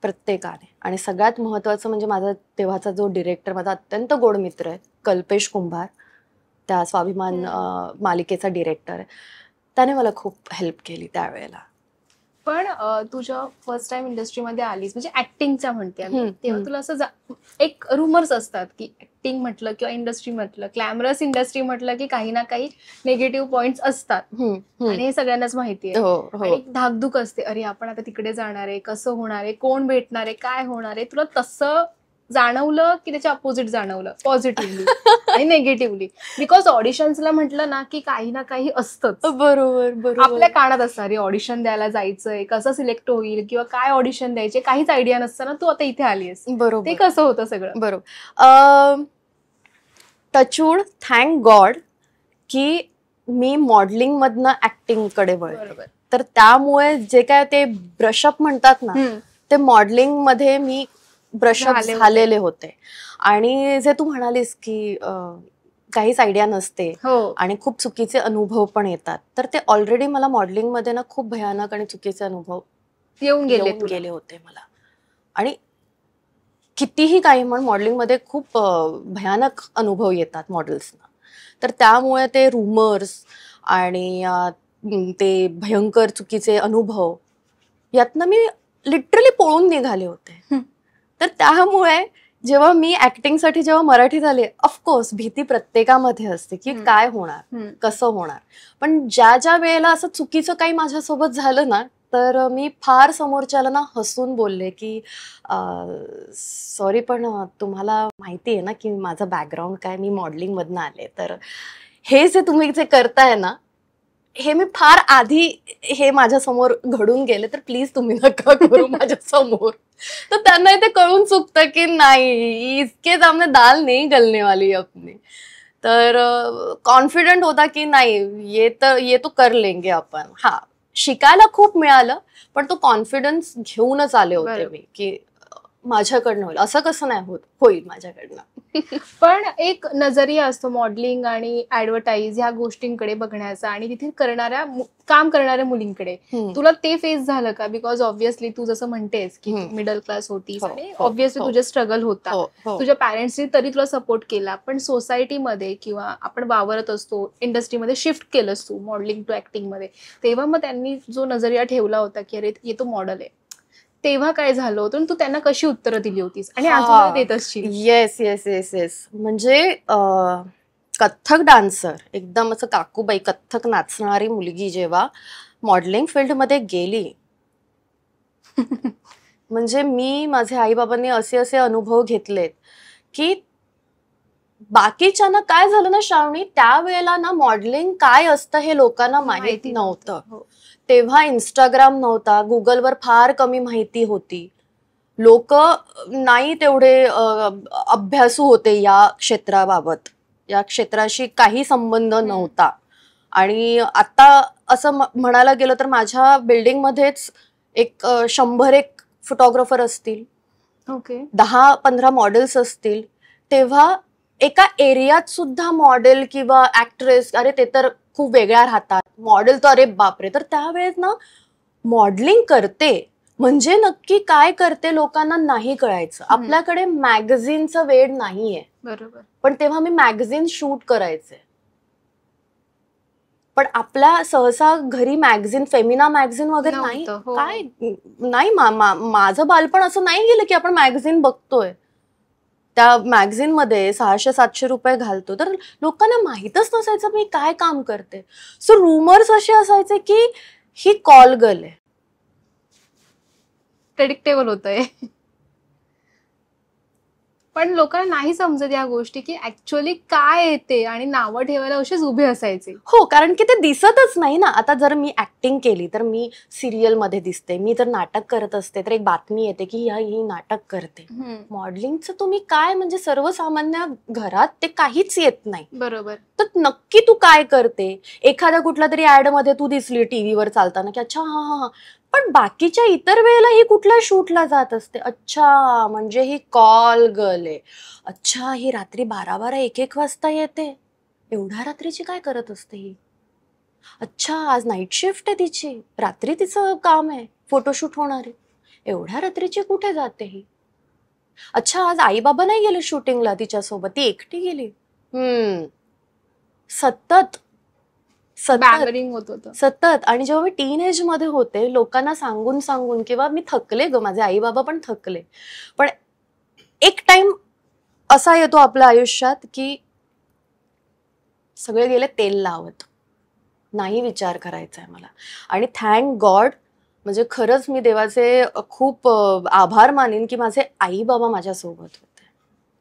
प्रत्येकाने. आणि सगळ्यात महत्त्वाचं म्हणजे माझा तेव्हाचा जो डिरेक्टर, माझा अत्यंत गोड मित्र आहे, कल्पेश कुंभार, त्या स्वाभिमान मालिकेचा डिरेक्टर आहे. त्याने मला खूप हेल्प केली त्यावेळेला. पण तुझ्या फर्स्ट टाइम इंडस्ट्रीमध्ये आलीस म्हणजे ऍक्टिंगच्या म्हणते आम्ही, हम्म, तेव्हा हम्म. तुला असं एक रुमर्स असतात की ऍक्टिंग म्हटलं किंवा इंडस्ट्री म्हटलं, ग्लॅमरस इंडस्ट्री म्हटलं की काही ना काही निगेटिव्ह पॉइंट्स असतात आणि हे सगळ्यांनाच माहिती आहे. हो हो आणि एक धाकधूक असते, अरे आपण आता तिकडे जाणार आहे, कसं होणार आहे, कोण भेटणार आहे, काय होणार आहे. तुला तसं जाणवलं की त्याच्या अपोजिट जाणवलं, पॉझिटिव्हली आणि निगेटिव्हली? बिकॉज ऑडिशन्सला म्हटलं ना की काही ना काही असतंच. बरोबर बरोबर. आपल्या कानात असतं, अरे ऑडिशन द्यायला जायचंय, कसं सिलेक्ट होईल किंवा काय ऑडिशन द्यायचे, काहीच आयडिया नसताना तू आता इथे आलीस. ते बरोबर कसं होतं सगळं? बरोबर. टचवूड, थँक गॉड की मी मॉडेलिंग मधनं ऍक्टिंग कडे वळले. बरोबर. तर त्यामुळे जे काय ते ब्रशअप म्हणतात ना, ते मॉडेलिंग मध्ये मी ब्रशअप झाले होते. झालेले होते. आणि जे तू म्हणालीस की काहीच आयडिया नसते हो. आणि खूप चुकीचे अनुभव पण येतात, तर ते ऑलरेडी मला मॉडेलिंग मध्ये ना खूप भयानक आणि चुकीचे अनुभव येऊन येऊन गेले होते मला. आणि कितीही काही म्हण, मॉडेलिंग मध्ये खूप भयानक अनुभव येतात मॉडेल्सना. तर त्यामुळे ते रुमर्स आणि ते भयंकर चुकीचे अनुभव यातनं मी लिटरली पळून निघाले होते. तर त्यामुळे जेव्हा मी ऍक्टिंगसाठी जेव्हा मराठीत आले, ऑफकोर्स भीती प्रत्येकामध्ये असते की काय होणार, कसं होणार. पण ज्या ज्या वेळेला असं चुकीचं काही माझ्यासोबत झालं ना, तर मी फार समोरच्याला ना हसून बोलले की सॉरी, पण तुम्हाला माहिती आहे ना की माझं बॅकग्राऊंड काय, मी मॉडेलिंग मधनं आले, तर हे जे तुम्ही जे करताय ना, हे मी फार आधी हे माझ्या समोर घडून गेले, तर प्लीज तुम्ही नका करू माझ्या समोर. तर त्यांना ते कळून चुकतं की नाही, इसके सामने दाल नाही गलने वाली अपनी. तर कॉन्फिडंट होता की नाही, ये तो कर लेंगे आपण. हा, शिकायला खूप मिळालं, पण तो कॉन्फिडन्स घेऊनच आले होते मी की माझ्याकडनं होईल, असं कसं नाही होईल माझ्याकडनं. पण एक नजरिया असतो मॉडेलिंग आणि ऍडव्हर्टाईज ह्या गोष्टींकडे बघण्याचा आणि तिथे काम करणाऱ्या मुलींकडे. तुला ते फेस झालं का? बिकॉज ऑब्व्हियसली तू जसं म्हणतेस की मिडल क्लास होतीस आणि ऑब्व्हियसली तुझे स्ट्रगल होता, तुझ्या पॅरेंट्सनी तरी तुला सपोर्ट केला, पण सोसायटीमध्ये किंवा आपण वावरत असतो, इंडस्ट्रीमध्ये शिफ्ट केलंस तू मॉडेलिंग टू ऍक्टिंग मध्ये, तेव्हा मग त्यांनी जो नजरिया ठेवला होता की अरे ये तो मॉडेल आहे, तेव्हा काय झालं होतं, तू त्यांना कशी उत्तरं दिली होतीस आणि अजून देत असशील? Yes yes yes yes. म्हणजे कथ्थक डान्सर, एकदम असं काकूबाई कथ्थक नाचणारी मुलगी जेव्हा मॉडेलिंग फील्डमध्ये गेली, म्हणजे मी, माझे आई बाबांनी असे असे अनुभव घेतलेत की बाकीच्यांना काय झालं ना श्रावणी, त्यावेळेला ना मॉडेलिंग काय असतं हे लोकांना माहित नव्हतं. तेव्हा इंस्टाग्राम नव्हता, गुगलवर फार कमी माहिती होती, लोक नाही तेवढे अभ्यासू होते या क्षेत्राबाबत, या क्षेत्राशी काही संबंध नव्हता. आणि आता असं म्हणायला गेलं तर माझ्या बिल्डिंग मध्येच एक 100 फोटोग्राफर असतील, 10-15 मॉडेल्स असतील. तेव्हा एका एरियात सुद्धा मॉडेल किंवा ऍक्ट्रेस, अरे ते तर खूप वेगळ्या राहतात, मॉडेल तर अरे बापरे. तर त्यावेळेस ना मॉडेलिंग करते म्हणजे नक्की काय करते लोकांना नाही कळायचं. आपल्याकडे मॅगझिनचं वेड नाहीये. बरोबर. पण तेव्हा मी मॅगझिन शूट करायचे, पण आपल्या सहसा घरी मॅगझिन, फेमिना मॅगझिन वगैरे नाही, काय नाही. माझं बालपण असं नाही गेलं की आपण मॅगझिन बघतोय, त्या मॅगझिन मध्ये 600-700 रुपये घालतो. तर लोकांना माहितच नसायचं मी काय काम करते. सो रुमर्स असे असायचे की ही कॉल गर्ल आहे. प्रेडिक्टेबल होतंय. पण लोकांना नाही समजत या गोष्टी की ऍक्च्युअली काय येते, आणि नावं ठेवायला असेच उभे असायचे. हो, कारण की ते दिसतच नाही ना. आता जर मी ऍक्टिंग केली तर मी सिरियल मध्ये दिसते, मी जर नाटक करत असते तर एक बातमी येते की ही नाटक करते. मॉडेलिंगचं तुम्ही काय, म्हणजे सर्वसामान्य घरात ते काहीच येत नाही. बरोबर. तर नक्की तू काय करते, एखाद्या कुठल्या तरी ऍड मध्ये तू दिसली टीव्हीवर चालताना की अच्छा हा हा, पण बाकीच्या इतर वेळेला ही कुठल्या शूटला जात असते? अच्छा, म्हणजे ही कॉल गर्ल आहे. अच्छा, ही रात्री 12-12 1-1 वाजता येते. एवढ्या रात्रीची काय करत असते ही? अच्छा, आज नाईट शिफ्ट आहे तिची, रात्री तिचं काम आहे, फोटोशूट होणार आहे. एवढ्या रात्रीची कुठे जाते ही? अच्छा, आज आई बाबा नाही गेले शूटिंगला तिच्यासोबत, ती एकटी गेली. सतत सतत बॅंगरिंग होत होतं. सतत. आणि जेव्हा मी टीन एज मध्ये होते, लोकांना सांगून सांगून किंवा मी थकले ग, माझे आई बाबा पण थकले. पण एक टाइम असा येतो आपल्या आयुष्यात की सगळे गेले तेल लावत, नाही विचार करायचा आहे मला. आणि थँक गॉड, म्हणजे खरंच मी देवाचे खूप आभार मानेन की माझे आई बाबा माझ्यासोबत होते.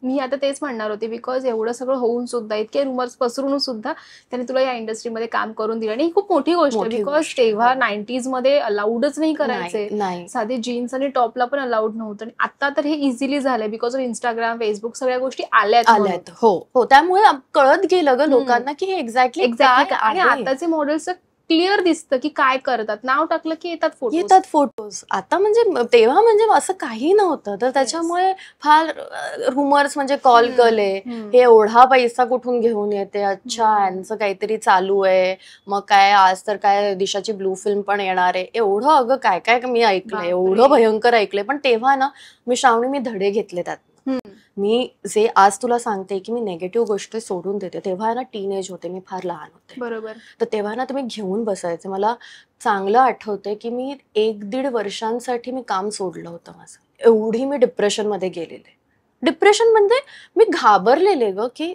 मी आता तेच म्हणणार होते, बिकॉज एवढं सगळं होऊन सुद्धा, इतके रुमर्स पसरून सुद्धा त्याने तुला या इंडस्ट्रीमध्ये काम करून दिलं. आणि ही खूप मोठी गोष्ट आहे, मोठी बिकॉज गोष्ट, तेव्हा हो. 90s मध्ये अलाउडच नाही करायचे. नाही नाही साधे जीन्स आणि टॉपला पण अलाउड नव्हतं. आणि आता तर हे इझिली झालंय बिकॉज ऑफ इंस्टाग्राम, फेसबुक, सगळ्या गोष्टी आल्यात म्हणून. आल्यात. हो हो, त्यामुळे कळत गेलं ग हम्म. लोकांना की हे एक्झॅक्टली एक्झॅक्टली. काय आणि आहे. आताचे मॉडेल्स क्लिअर दिसतं की काय करतात. नाव टाकलं की येतात येतात फोटोज. आता म्हणजे तेव्हा म्हणजे असं काही नव्हतं, तर त्याच्यामुळे फार रुमर्स, म्हणजे कॉल गर्ल आहे, हे एवढा पैसा कुठून घेऊन येते, अच्छा यांचं काहीतरी चालू आहे, मग काय आज तर काय दिशाची ब्लू फिल्म पण येणार आहे, एवढं अगं काय काय मी ऐकलंय, बापरे. एवढं भयंकर ऐकलंय. पण तेव्हा ना मी धडे घेतले त्यात. मी जे आज तुला सांगते की मी नेगेटिव्ह गोष्टी सोडून देते, तेव्हा ना टीनेज होते, मी फार लहान होते. बरोबर. तर तेव्हा ना तुम्ही घेऊन बसायचे. मला चांगलं आठवतंय की मी 1-1.5 वर्षांसाठी मी काम सोडलं होतं माझं. एवढी मी डिप्रेशनमध्ये गेलेले. डिप्रेशन म्हणजे मी घाबरलेले ग, की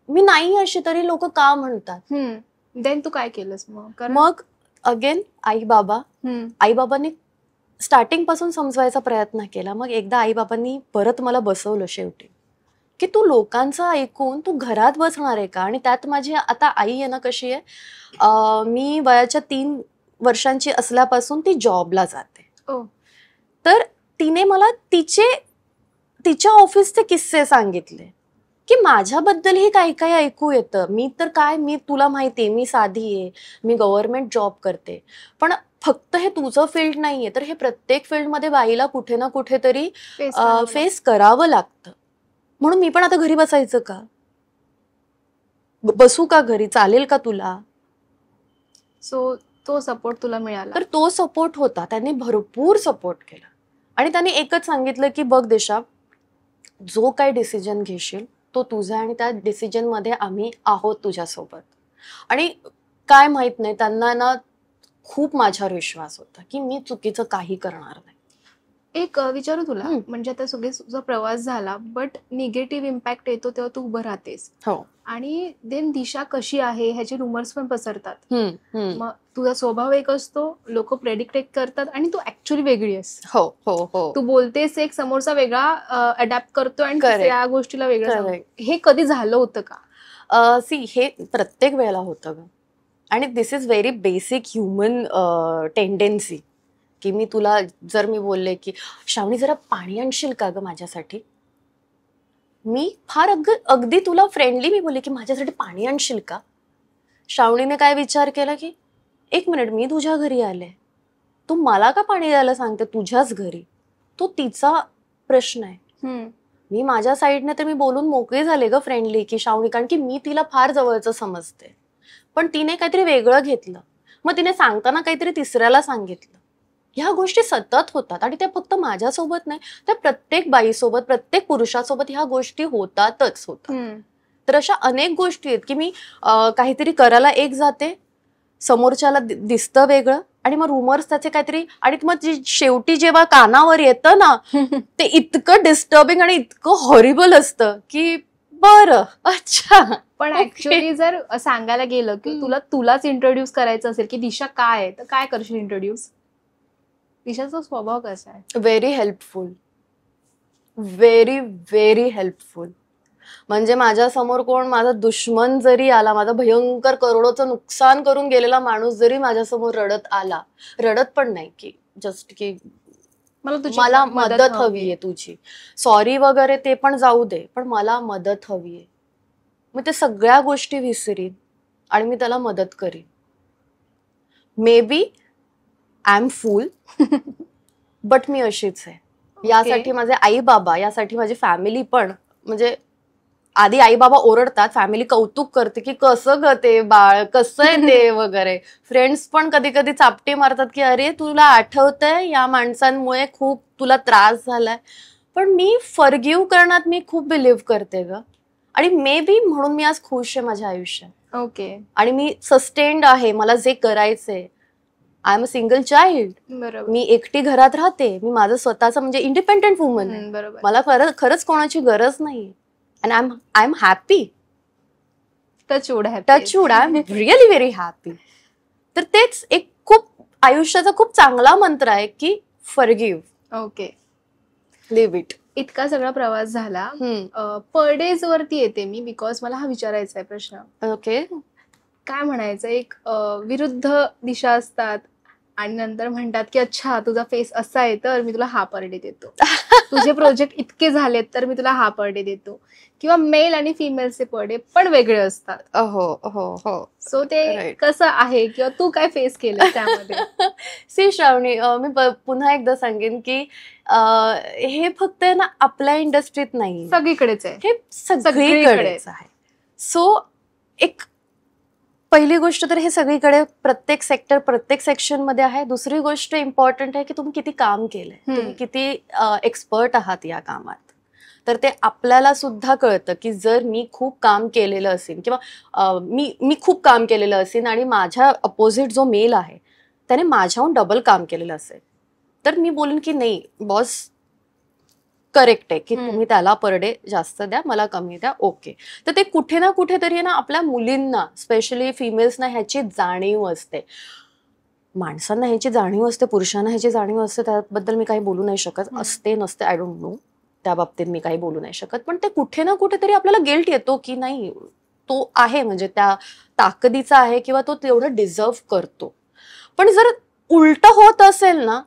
मी नाही अशी तरी लोक का म्हणतात. देन तू काय केलंस मग? मग अगेन आई बाबांनी स्टार्टिंग पासून समजवायचा प्रयत्न केला. मग एकदा आई बाबांनी परत मला बसवलं शेवटी, की तू लोकांचं ऐकून तू घरात बसणार आहे का? आणि त्यात माझी आता आई आहे ना कशी आहे, मी वयाच्या 3 वर्षांची असल्यापासून ती जॉबला जाते. तर तिने मला तिच्या ऑफिसचे किस्से सांगितले की माझ्याबद्दलही काही काही ऐकू येतं. मी तर काय, मी तुला माहितीये मी साधी आहे, मी गव्हर्नमेंट जॉब करते, पण फक्त हे तुझं फील्ड नाहीये, तर हे प्रत्येक फील्डमध्ये बाईला कुठे ना कुठेतरी फेस करावं लागतं. म्हणून मी पण आता घरी बसायचं का? बसू का घरी? चालेल का तुला? सो तो सपोर्ट तुला मिळाला? तर तो सपोर्ट होता, त्यांनी भरपूर सपोर्ट केला. आणि त्यांनी एकच सांगितलं की बघ दिशा, जो काय डिसिजन घेशील तो तुझा, आणि त्या डिसिजन मध्ये आम्ही आहोत तुझ्यासोबत. आणि काय माहित नाही, त्यांना ना खूप माझ्यावर विश्वास होता की मी चुकीचं काही करणार नाही. एक विचारू तुला, म्हणजे आता सगळे तुझा प्रवास झाला, बट निगेटिव्ह इम्पॅक्ट येतो तेव्हा तू उभं राहतेस. हो. आणि देन दिशा कशी आहे ह्याचे रुमर्स पण पसरतात. मग तुझा स्वभाव एक असतो, लोक प्रेडिक्ट करतात, आणि तू ऍक्च्युअली वेगळी आहेस. हो हो हो. तू बोलतेस एक, समोरचा वेगळा अडॅप्ट करतो आणि त्या गोष्टीला वेगळं. हे कधी झालं होतं का? सी, हे प्रत्येक वेळेला होतं ग. आणि this is very basic human tendency, की मी तुला जर मी बोलले की श्रावणी जरा पाणी आणशील का ग माझ्यासाठी, मी फार अगदी तुला फ्रेंडली मी बोलले की माझ्यासाठी पाणी आणशील का. श्रावणीने काय विचार केला की 1 मिनिट, मी तुझ्या घरी आले, तू मला का पाणी द्यायला सांगते तुझ्याच घरी. तो तिचा प्रश्न आहे. मी माझ्या साईडने तर मी बोलून मोकळे झाले ग फ्रेंडली की श्रावणी, कारण की मी तिला फार जवळचं समजते. पण तिने काहीतरी वेगळं घेतलं, मग तिने सांगताना काहीतरी तिसऱ्याला सांगितलं. ह्या गोष्टी सतत होतात, आणि त्या फक्त माझ्यासोबत नाही, त्या प्रत्येक बाईसोबत, प्रत्येक पुरुषासोबत ह्या गोष्टी होतातच होतात. तर अशा अनेक गोष्टी आहेत की मी काहीतरी करायला एक जाते, समोरच्याला दिसतं वेगळं, आणि मग रुमर्स त्याचे काहीतरी, आणि मग शेवटी जेव्हा कानावर येतं ना ते इतकं डिस्टर्बिंग आणि इतकं हॉरिबल असतं की बरं, अच्छा. पण ऍक्च्युअली जर सांगायला गेलं की तुलाच इंट्रोड्यूस करायचं असेल की दिशा काय आहे, तर काय करशील इंट्रोड्यूस? दिशाचा स्वभाव कसा आहे? Very helpful, very very helpful. म्हणजे माझ्या समोर कोण, माझा दुश्मन जरी आला, माझा भयंकर करोडोचं नुकसान करून गेलेला माणूस जरी माझ्यासमोर रडत आला, रडत पण नाही की जस्ट की मला मदत हवी आहे तुझी, सॉरी वगैरे ते पण जाऊ दे, पण मला मदत हवी आहे, मी ते सगळ्या गोष्टी विसरीन आणि मी त्याला मदत करीन. Maybe I am fool but मी अशीच आहे. यासाठी माझे आई बाबा, यासाठी माझी फॅमिली पण, म्हणजे आधी आई बाबा ओरडतात, फॅमिली कौतुक करते की कसं ग ते बाळ, कसं आहे ते वगैरे. फ्रेंड्स पण कधी कधी चापटे मारतात की अरे तुला आठवतंय या माणसांमुळे खूप तुला त्रास झालाय. पण मी फॉरगिव्ह करण्यात मी खूप बिलीव्ह करते ग. आणि मे बी म्हणून मी आज खुश आहे माझ्या आयुष्यात. ओके. आणि मी सस्टेन्ड आहे, मला जे करायचंय. I am a single child. बरोबर. मी एकटी घरात राहते, मी माझं स्वतःचं म्हणजे इंडिपेंडेंट वुमन आहे. बरोबर. मला खरंच कोणाची गरज नाही. And I am happy. Touch wood आहे. Touch wood, I am really very happy. तर तेच एक खूप आयुष्याचा खूप चांगला मंत्र आहे की फॉरगिव्ह, ओके. Leave it. इतका सगळा प्रवास झाला. पर डेज वरती येते मी, बिकॉज मला हा विचारायचा आहे प्रश्न. ओके. काय म्हणायचं, एक विरुद्ध दिशा असतात आणि नंतर म्हणतात की अच्छा तुझा फेस असा आहे तर मी तुला हा पर डे देतो, तुझे प्रोजेक्ट इतके झालेत तर मी तुला हा पर डे देतो, किंवा मेल आणि फिमेलचे पर डे पण वेगळे असतात. हो हो हो. सो ते Right. कसं आहे किंवा तू काय फेस केलं त्यामध्ये? सी श्रावणी, मी पुन्हा एकदा सांगेन की हे फक्त ना आपल्या इंडस्ट्रीत नाही, सगळीकडेच आहे. हे सगळीकडेच आहे. सो एक पहिली गोष्ट तर हे सगळीकडे प्रत्येक सेक्टर प्रत्येक सेक्शन मध्ये आहे. दुसरी गोष्ट इम्पॉर्टंट आहे की तुम्ही किती काम केलंय, तुम्ही किती एक्सपर्ट आहात या कामात. तर ते आपल्याला सुद्धा कळतं की जर मी खूप काम केलेलं असेल किंवा मी खूप काम केलेलं असेल आणि माझ्या अपोजिट जो मेल आहे त्याने माझ्याहून डबल काम केलेलं असेल, तर मी बोलेन की नाही बॉस करेक्ट आहे की तुम्ही त्याला पर डे जास्त द्या, मला कमी द्या. ओके. तर ते कुठे ना कुठेतरी ना आपल्या मुलींना, स्पेशली फिमेल्सना ह्याची जाणीव असते. माणसांना ह्याची जाणीव असते, पुरुषांना ह्याची जाणीव असते, त्याबद्दल मी काही बोलू नाही शकत. असते नसते आय डोंट नो, त्या बाबतीत मी काही बोलू नाही शकत. पण ते कुठे ना कुठेतरी आपल्याला गिल्ट येतो की नाही तो आहे, म्हणजे त्या ताकदीचा आहे किंवा तो तेवढं डिझर्व करतो. पण जर उलट होत असेल ना,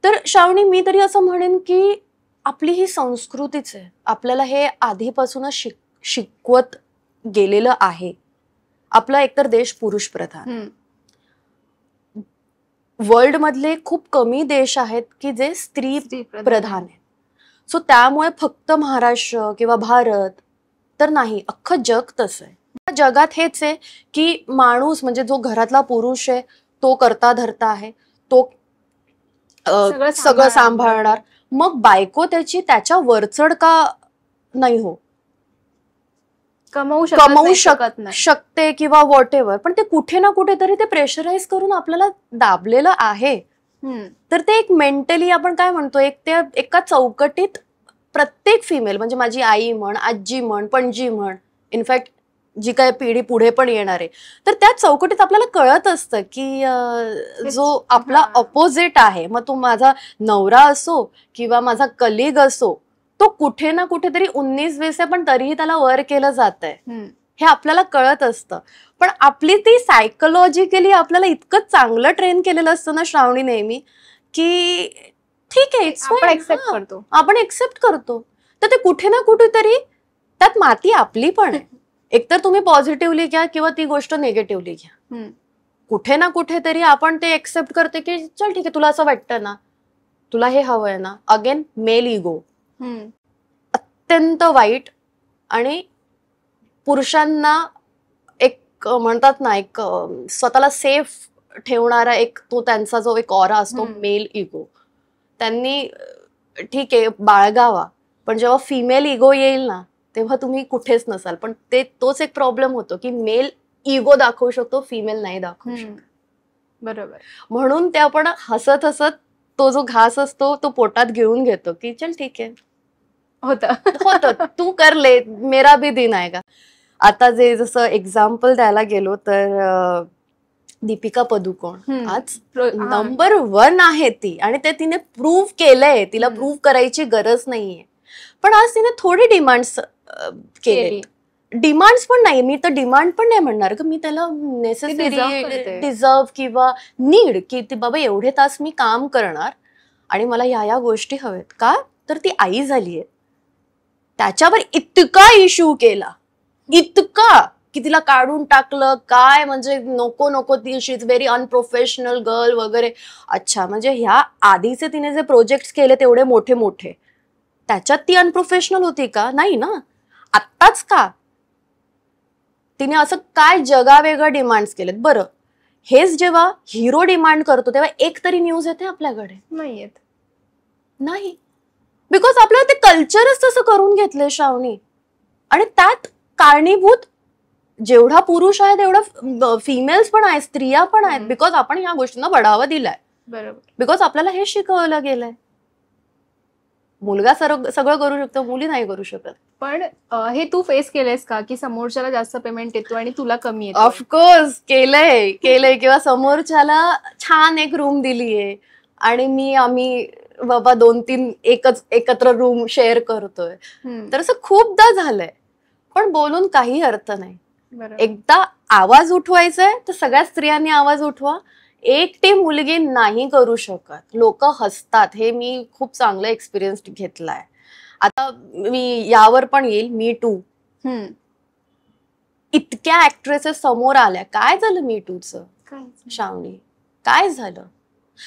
तर श्रावणी मी तरी असं म्हणेन की आपली ही संस्कृतीच आहे, आपल्याला हे आधीपासूनच शिकवत गेलेलं आहे. आपला एकतर देश पुरुष प्रधान, वर्ल्ड मधले खूप कमी देश आहेत की जे स्त्री प्रधान आहेत. सो त्यामुळे फक्त महाराष्ट्र किंवा भारत तर नाही, अख्खं जग तसं आहे. जगात हेच आहे की माणूस म्हणजे जो घरातला पुरुष आहे तो करता धरता आहे, तो सगळं सांभाळणार. मग बायको त्याच्या वरचढ का नाही हो, कमवू शकते किंवा व्हॉट एव्हर. पण ते कुठे ना कुठेतरी ते प्रेशराईज करून आपल्याला दाबलेलं आहे. तर ते एक मेंटली आपण काय म्हणतो, एका चौकटीत प्रत्येक फिमेल, म्हणजे माझी आई म्हण, आजी म्हण, पणजी म्हण, इनफॅक्ट जी काय पिढी पुढे पण येणार आहे, तर त्या चौकटीत आपल्याला कळत असतं की जो आपला अपोजिट आहे, मग तो माझा नवरा असो किंवा माझा कलिग असो, तो कुठे ना कुठेतरी 19-20 आहे पण तरीही त्याला वर केलं जात आहे, हे आपल्याला कळत असतं. पण आपली ती सायकोलॉजिकली आपल्याला इतकं चांगलं ट्रेन केलेलं असतं ना श्रावणी नेहमी, की ठीक आहे आपण एक्सेप्ट करतो. तर ते कुठे ना कुठेतरी त्यात माती आपली पण आहे. एकतर तुम्ही पॉझिटिव्हली घ्या किंवा ती गोष्ट निगेटिव्हली घ्या, कुठे ना कुठेतरी आपण ते एक्सेप्ट करते की चल ठीक आहे, तुला असं वाटतं ना, तुला हे हवंय ना. अगेन मेल इगो अत्यंत वाईट. आणि पुरुषांना एक म्हणतात ना, एक स्वतःला सेफ ठेवणारा एक तो त्यांचा जो एक ऑरा असतो, मेल इगो, त्यांनी ठीक आहे बाळगावा. पण जेव्हा फिमेल इगो येईल ना तेव्हा तुम्ही कुठेच नसाल. पण तोच एक प्रॉब्लेम होतो की मेल इगो दाखवू शकतो, फिमेल नाही दाखवू शकतो. बरोबर. म्हणून ते आपण हसत हसत तो जो घास असतो तो पोटात घेऊन घेतो की चल ठीक आहे, होतं तू कर ले, मेरा भी दिन आएगा. आता जे जसं एक्झाम्पल द्यायला गेलो तर दीपिका पदुकोण आज नंबर 1 आहे ती, आणि ते तिने प्रूव्ह केलंय. तिला प्रूव्ह करायची गरज नाहीये. पण आज तिने थोडी डिमांड्स केले. डिमांड्स पण नाही, मी तर डिमांड पण नाही म्हणणार का, मी त्याला नेसेसरी डिझर्व किंवा नीड की ते बाबा एवढे तास मी काम करणार आणि मला या गोष्टी हव्यात. का तर ती आई झालीये, त्याच्यावर इतका इश्यू केला, इतका की तिला काढून टाकलं काय, म्हणजे नको नको, ती शी इज व्हेरी अनप्रोफेशनल गर्ल वगैरे. अच्छा, म्हणजे ह्या आधीचे तिने जे प्रोजेक्ट केले तेवढे मोठे मोठे, त्याच्यात ती अनप्रोफेशनल होती का? नाही ना. आत्ताच का तिने असं काय जगावेगळं डिमांड्स केलेत? बरं, हेच जेव्हा हिरो डिमांड करतो तेव्हा एक तरी न्यूज येते आपल्याकडे? नाही येत. नाही. बिकॉज आपल्याला ते कल्चरच तसं करून घेतलंय श्रावणी. आणि त्यात कारणीभूत जेवढा पुरुष आहे तेवढा फिमेल्स पण आहेत, स्त्रिया पण आहेत. बिकॉज आपण ह्या गोष्टींना बढावा दिलाय. बरोबर. बिकॉज आपल्याला हे शिकवलं गेलंय. मुलगा सगळं करू शकतो, मुली नाही करू शकत. पण हे तू फेस केलंयस का की समोरच्याला जास्त पेमेंट येतो आणि तुला कमी येतो? ऑफकोर्स केलंय. किंवा समोरच्याला छान एक रूम दिलीये आणि आम्ही बाबा 2-3 एकत्र रूम शेअर करतोय, तर असं खूपदा झालंय. पण बोलून काही अर्थ नाही. एकदा आवाज उठवायचाय तर सगळ्या स्त्रियांनी आवाज उठवा. एकटी मुलगी नाही करू शकत. लोक हसतात. हे मी खूप चांगला एक्सपिरियन्स घेतलाय. आता मी यावर पण येईल, मी टू. इतक्या ऍक्ट्रेसेस समोर आल्या. काय झालं मी टूचं श्रावणी? काय झालं?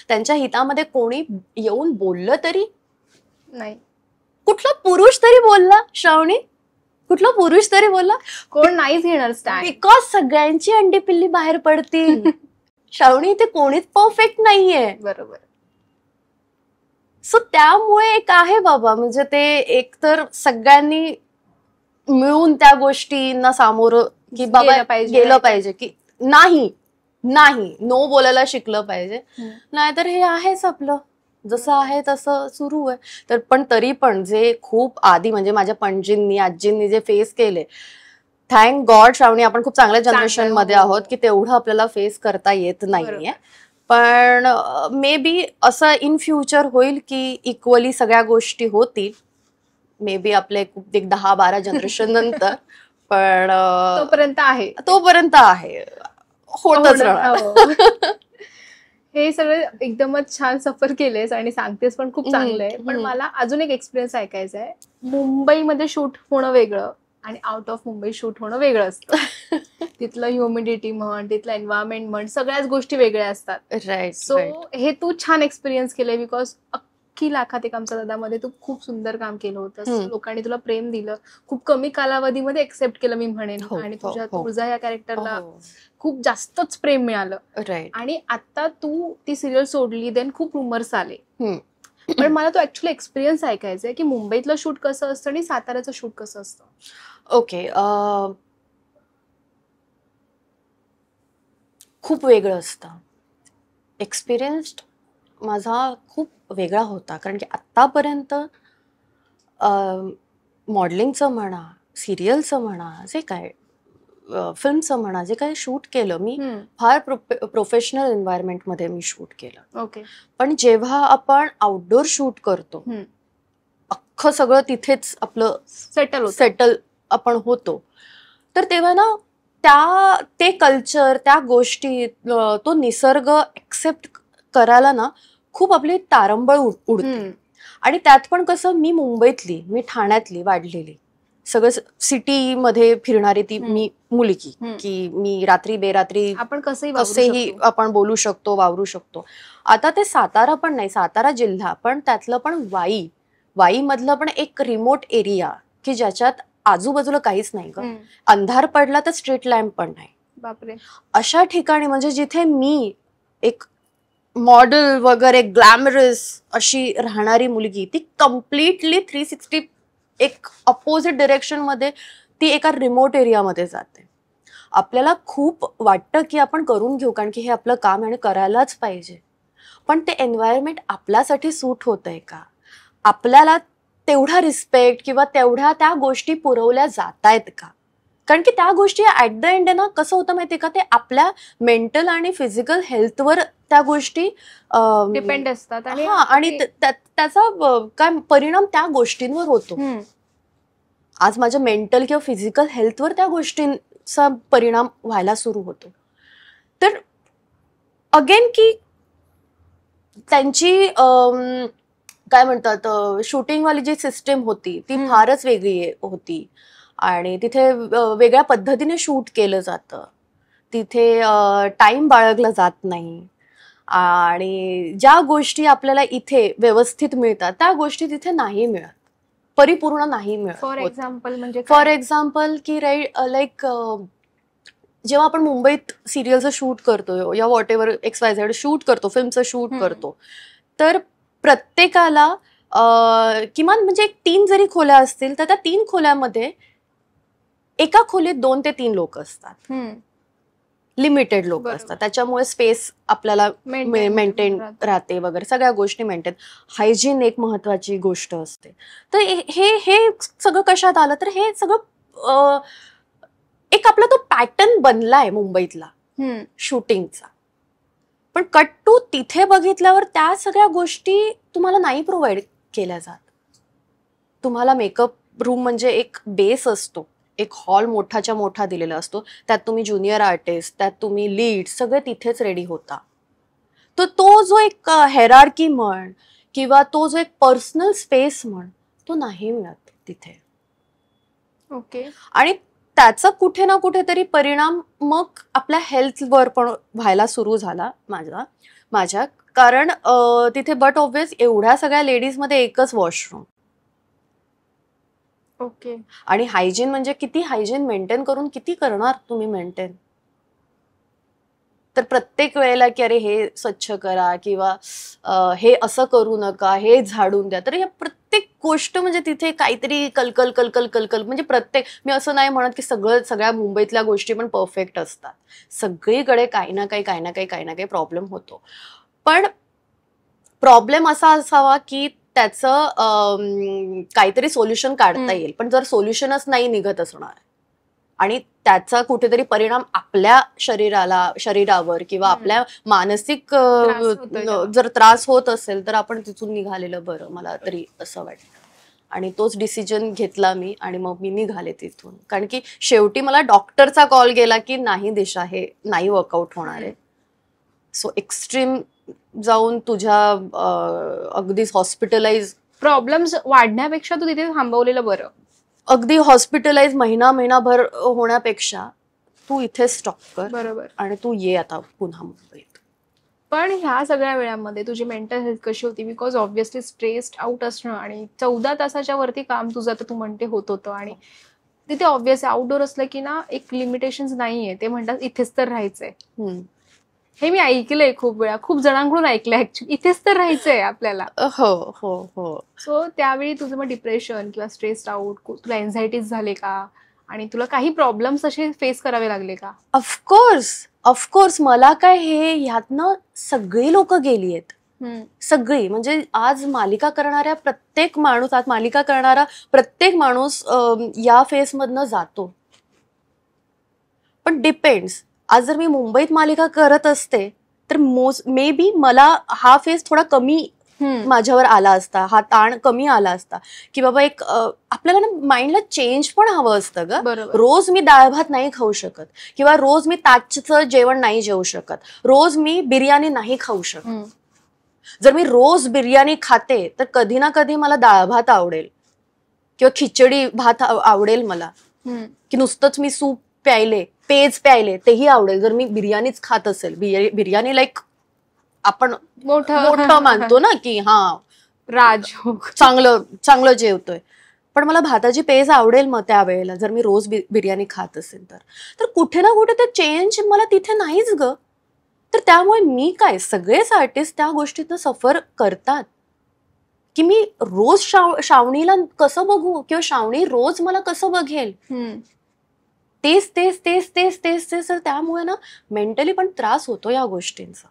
त्यांच्या हितामध्ये कोणी येऊन बोललं तरी नाही? कुठला पुरुष तरी बोलला श्रावणी? कुठला पुरुष तरी बोलला? कोण नाहीच घेणार स्टँड. बिकॉज सगळ्यांची अंडी पिल्ली बाहेर पडतील. श्रावणी, ते कोणीच परफेक्ट नाहीये. बरोबर. सो त्यामुळे एक आहे बाबा, म्हणजे ते एकतर सगळ्यांनी मिळून त्या गोष्टींना सामोरं की बाबा गेलं पाहिजे की नाही नो बोलायला शिकलं पाहिजे. नाहीतर हे आहेच आपलं, जसं आहे तसं सुरू आहे. तर पण तरी पण जे खूप आधी म्हणजे माझ्या पणजींनी आजींनी जे फेस केले, थँक गॉड श्रावणी आपण खूप चांगल्या जनरेशन मध्ये आहोत की तेवढं आपल्याला फेस करता येत नाहीये. पण मे बी असं इन फ्युचर होईल की इक्वली सगळ्या गोष्टी होतील. मे बी आपले एक 10-12 जनरेशन नंतर. पण तोपर्यंत आहे होतच राहणार. हे सगळं एकदमच छान सफर केलेस आणि सांगतेस पण खूप चांगलं आहे. पण मला अजून एक एक्सपिरियन्स ऐकायचा आहे. मुंबईमध्ये शूट होणं वेगळं आणि आउट ऑफ मुंबई शूट होणं वेगळं असतं. तिथलं ह्युमिडिटी म्हण, तिथलं एन्व्हायरमेंट म्हण, सगळ्याच गोष्टी वेगळ्या असतात. राईट. सो हे तू छान एक्सपिरियन्स केलंय. बिकॉज अख्खी लाखात एक आमचा दादामध्ये तू खूप सुंदर काम केलं होतं. लोकांनी तुला प्रेम दिलं, खूप कमी कालावधीमध्ये एक्सेप्ट केलं मी म्हणेन. आणि तुझ्या या कॅरेक्टरला खूप जास्तच प्रेम मिळालं. आणि आता तू ती सिरियल सोडली, देन खूप रुमर्स आले. पण मला तो ऍक्च्युअली एक्सपिरियन्स ऐकायचा आहे की मुंबईतलं शूट कसं असतं आणि साताऱ्याचं शूट कसं असतं. ओके. खूप वेगळं असतं. एक्सपिरियन्स माझा खूप वेगळा होता. कारण की आत्तापर्यंत मॉडेलिंगचं म्हणा, सिरियलचं म्हणा, जे काय फिल्मचं म्हणा, जे काही शूट केलं मी, फार प्रोफेशनल एन्व्हायरमेंटमध्ये मी शूट केलं. ओके. पण जेव्हा आपण आउटडोर शूट करतो, अख्खं सगळं तिथेच आपलं सेटल आपण होतो, तर तेव्हा ना ते कल्चर, त्या गोष्टी, तो निसर्ग एक्सेप्ट करायला ना खूप आपली तारंबळ उडते. आणि त्यात पण कसं, मी मुंबईतली, मी ठाण्यातली वाढलेली, सगळं सिटीमध्ये फिरणारी ती मी मुलगी, की मी रात्री बेरात्री आपण कसेही आपण बोलू शकतो, वावरू शकतो. आता ते सातारा पण नाही, सातारा जिल्हा, पण त्यातलं पण वाई मधलं पण एक रिमोट एरिया की ज्याच्यात आजूबाजूला काहीच नाही ग. अंधार पडला तर स्ट्रीट लॅम्प पण नाही. बापरे. अशा ठिकाणी म्हणजे जिथे मी एक मॉडेल वगैरे ग्लॅमरस अशी राहणारी मुलगी, ती कम्प्लिटली 360 एक अपोजिट डिरेक्शन मध्ये ती एका रिमोट एरियामध्ये जाते. आपल्याला खूप वाटतं की आपण करून घेऊ, कारण की हे आपलं काम आहे आणि करायलाच पाहिजे. पण ते एन्व्हायरमेंट आपल्यासाठी सूट होतंय का? आपल्याला तेवढा रिस्पेक्ट किंवा तेवढ्या त्या गोष्टी पुरवल्या जातायत का? कारण की त्या गोष्टी ऍट द एंड ना कसं होतं माहितीये का, ते आपल्या मेंटल आणि फिजिकल हेल्थवर त्या गोष्टी डिपेंड असतात. आणि त्याचा काय परिणाम त्या गोष्टींवर होतो. आज माझ्या मेंटल किंवा फिजिकल हेल्थवर त्या गोष्टींचा परिणाम व्हायला सुरू होतो. तर अगेन की त्यांची काय म्हणतात, शूटिंगवाली जी सिस्टीम होती ती फारच वेगळी होती. आणि तिथे वेगळ्या पद्धतीने शूट केलं जातं. तिथे टाइम बाळगला जात नाही आणि ज्या गोष्टी आपल्याला इथे व्यवस्थित मिळतात त्या गोष्टी तिथे नाही मिळत, परिपूर्ण नाही फॉर मिळत. एक्झाम्पल म्हणजे फॉर एक्झाम्पल की लाईक जेव्हा आपण मुंबईत सिरियलचं शूट करतो या व्हॉट एव्हर XYZ शूट करतो, फिल्मचं शूट करतो, तर प्रत्येकाला किमान म्हणजे 3 जरी खोल्या असतील तर त्या 3 खोल्यामध्ये एका खोलीत 2 ते 3 लोक असतात, लिमिटेड लोक बरोबर. असतात. त्याच्यामुळे स्पेस आपल्याला मेंटेन राहते वगैरे, सगळ्या गोष्टी मेंटेन. हायजीन एक महत्वाची गोष्ट असते. तर हे सगळं कशात आलं तर हे सगळं एक आपला तो पॅटर्न बनलाय मुंबईतला शूटिंगचा. पण कट टू तिथे बघितल्यावर त्या सगळ्या गोष्टी तुम्हाला नाही प्रोव्हाइड केल्या जात. तुम्हाला मेकअप रूम म्हणजे एक बेस असतो, एक हॉल मोठाच्या मोठा दिलेला असतो, त्यात तुम्ही ज्युनियर आर्टिस्ट, त्यात तुम्ही लीड, सगळे तिथेच रेडी होता. तर तो जो एक हेरार्की म्हण किंवा तो जो एक पर्सनल स्पेस म्हण तो नाही मिळत तिथे. ओके. आणि त्याचा कुठे ना कुठेतरी परिणाम मग आपल्या हेल्थवर पण व्हायला सुरू झाला माझ्या. कारण तिथे बट ऑब्वियस एवढ्या सगळ्या लेडीजमध्ये एकच वॉशरूम. ओके. आणि हायजीन म्हणजे किती हायजीन मेंटेन करून किती करणार तुम्ही मेंटेन. तर प्रत्येक वेळेला की अरे हे स्वच्छ करा किंवा हे असं करू नका, हे झाडून द्या, तर या प्रत्येक गोष्ट म्हणजे तिथे काहीतरी कलकल कलकल कलकल. म्हणजे प्रत्येक, मी असं नाही म्हणत की सगळ्या मुंबईतल्या गोष्टी पण परफेक्ट असतात. सगळीकडे काही ना काही प्रॉब्लेम होतो. पण प्रॉब्लेम असा असावा की त्याचं काहीतरी सोल्युशन काढता येईल. पण जर सोल्युशनच नाही निघत असणार आणि त्याचा कुठेतरी परिणाम आपल्या शरीरावर किंवा आपल्या मानसिक जर त्रास होत असेल तर आपण तिथून निघालेलं बरं, मला तरी असं वाटतं. आणि तोच डिसिजन घेतला मी आणि मग मी निघाले तिथून. कारण की शेवटी मला डॉक्टरचा कॉल गेला की नाही दिशा, हे नाही वर्कआउट होणार आहे. सो एक्स्ट्रीम जाऊन तुझ्या अगदीच हॉस्पिटलाइज प्रॉब्लेम्स वाढण्यापेक्षा तू तिथे थांबवलेलं बरं. अगदी हॉस्पिटलाइज महिनाभर होण्यापेक्षा तू इथेच स्टॉप कर. बरोबर. आणि तू ये आता पुन्हा मुंबईत. पण ह्या सगळ्या वेळामध्ये तुझी मेंटल हेल्थ कशी होती? बिकॉज ऑब्व्हियसली स्ट्रेस्ड आउट असणं आणि 14 तासाच्या वरती काम तुझं आता तू म्हणते होत होतं आणि तिथे ऑब्व्हियस आउटडोर असलं की ना एक लिमिटेशन्स नाहीये. ते म्हणतात इथेच तर राहायचंय. हे मी ऐकलंय खूप वेळा, खूप जणांकडून ऐकलंय ऍक्च्युली, इथेच तर राहायचंय आपल्याला. हो हो हो. सो त्यावेळी तुझं मग डिप्रेशन किंवा स्ट्रेस्ड आउट, तुला एन्झायटीज झाले का आणि तुला काही प्रॉब्लेम्स असे फेस करावे लागले का? ऑफकोर्स मला काय हे ह्यातनं सगळी लोक गेली आहेत. सगळी म्हणजे आज मालिका करणारा प्रत्येक माणूस या फेस मधनं जातो. पण डिपेंड्स. आज जर मी मुंबईत मालिका करत असते तर मे बी मला हा फेस थोडा कमी माझ्यावर आला असता, हा ताण कमी आला असता की बाबा एक आपल्याला ना माइंडला चेंज पण हवं असतं ग. रोज मी डाळ भात नाही खाऊ शकत किंवा रोज मी ताटचं जेवण नाही जेवू शकत, रोज मी बिर्याणी नाही खाऊ शकत. जर मी रोज बिर्याणी खाते तर कधी ना कधी मला डाळ भात आवडेल किंवा खिचडी भात आवडेल मला, की नुसतंच मी सूप प्यायले, पेज प्यायले तेही आवडेल जर मी बिर्याणीच खात असेल. बिर्याणी लाईक आपण मोठं मानतो ना की हा राज चांगलं जेवतोय, पण मला भाताची पेज आवडेल मग त्यावेळेला जर मी रोज बिर्याणी खात असेल तर कुठे ना कुठे ते चेंज मला तिथे नाहीच ग. तर त्यामुळे मी काय, सगळेच आर्टिस्ट त्या गोष्टीतनं सफर करतात की मी रोज श्रावणीला कसं बघू किंवा श्रावणी रोज मला कसं बघेल. तेच तेच तेच तेच तेच तेच त्यामुळे ना मेंटली पण त्रास होतो या गोष्टींचा.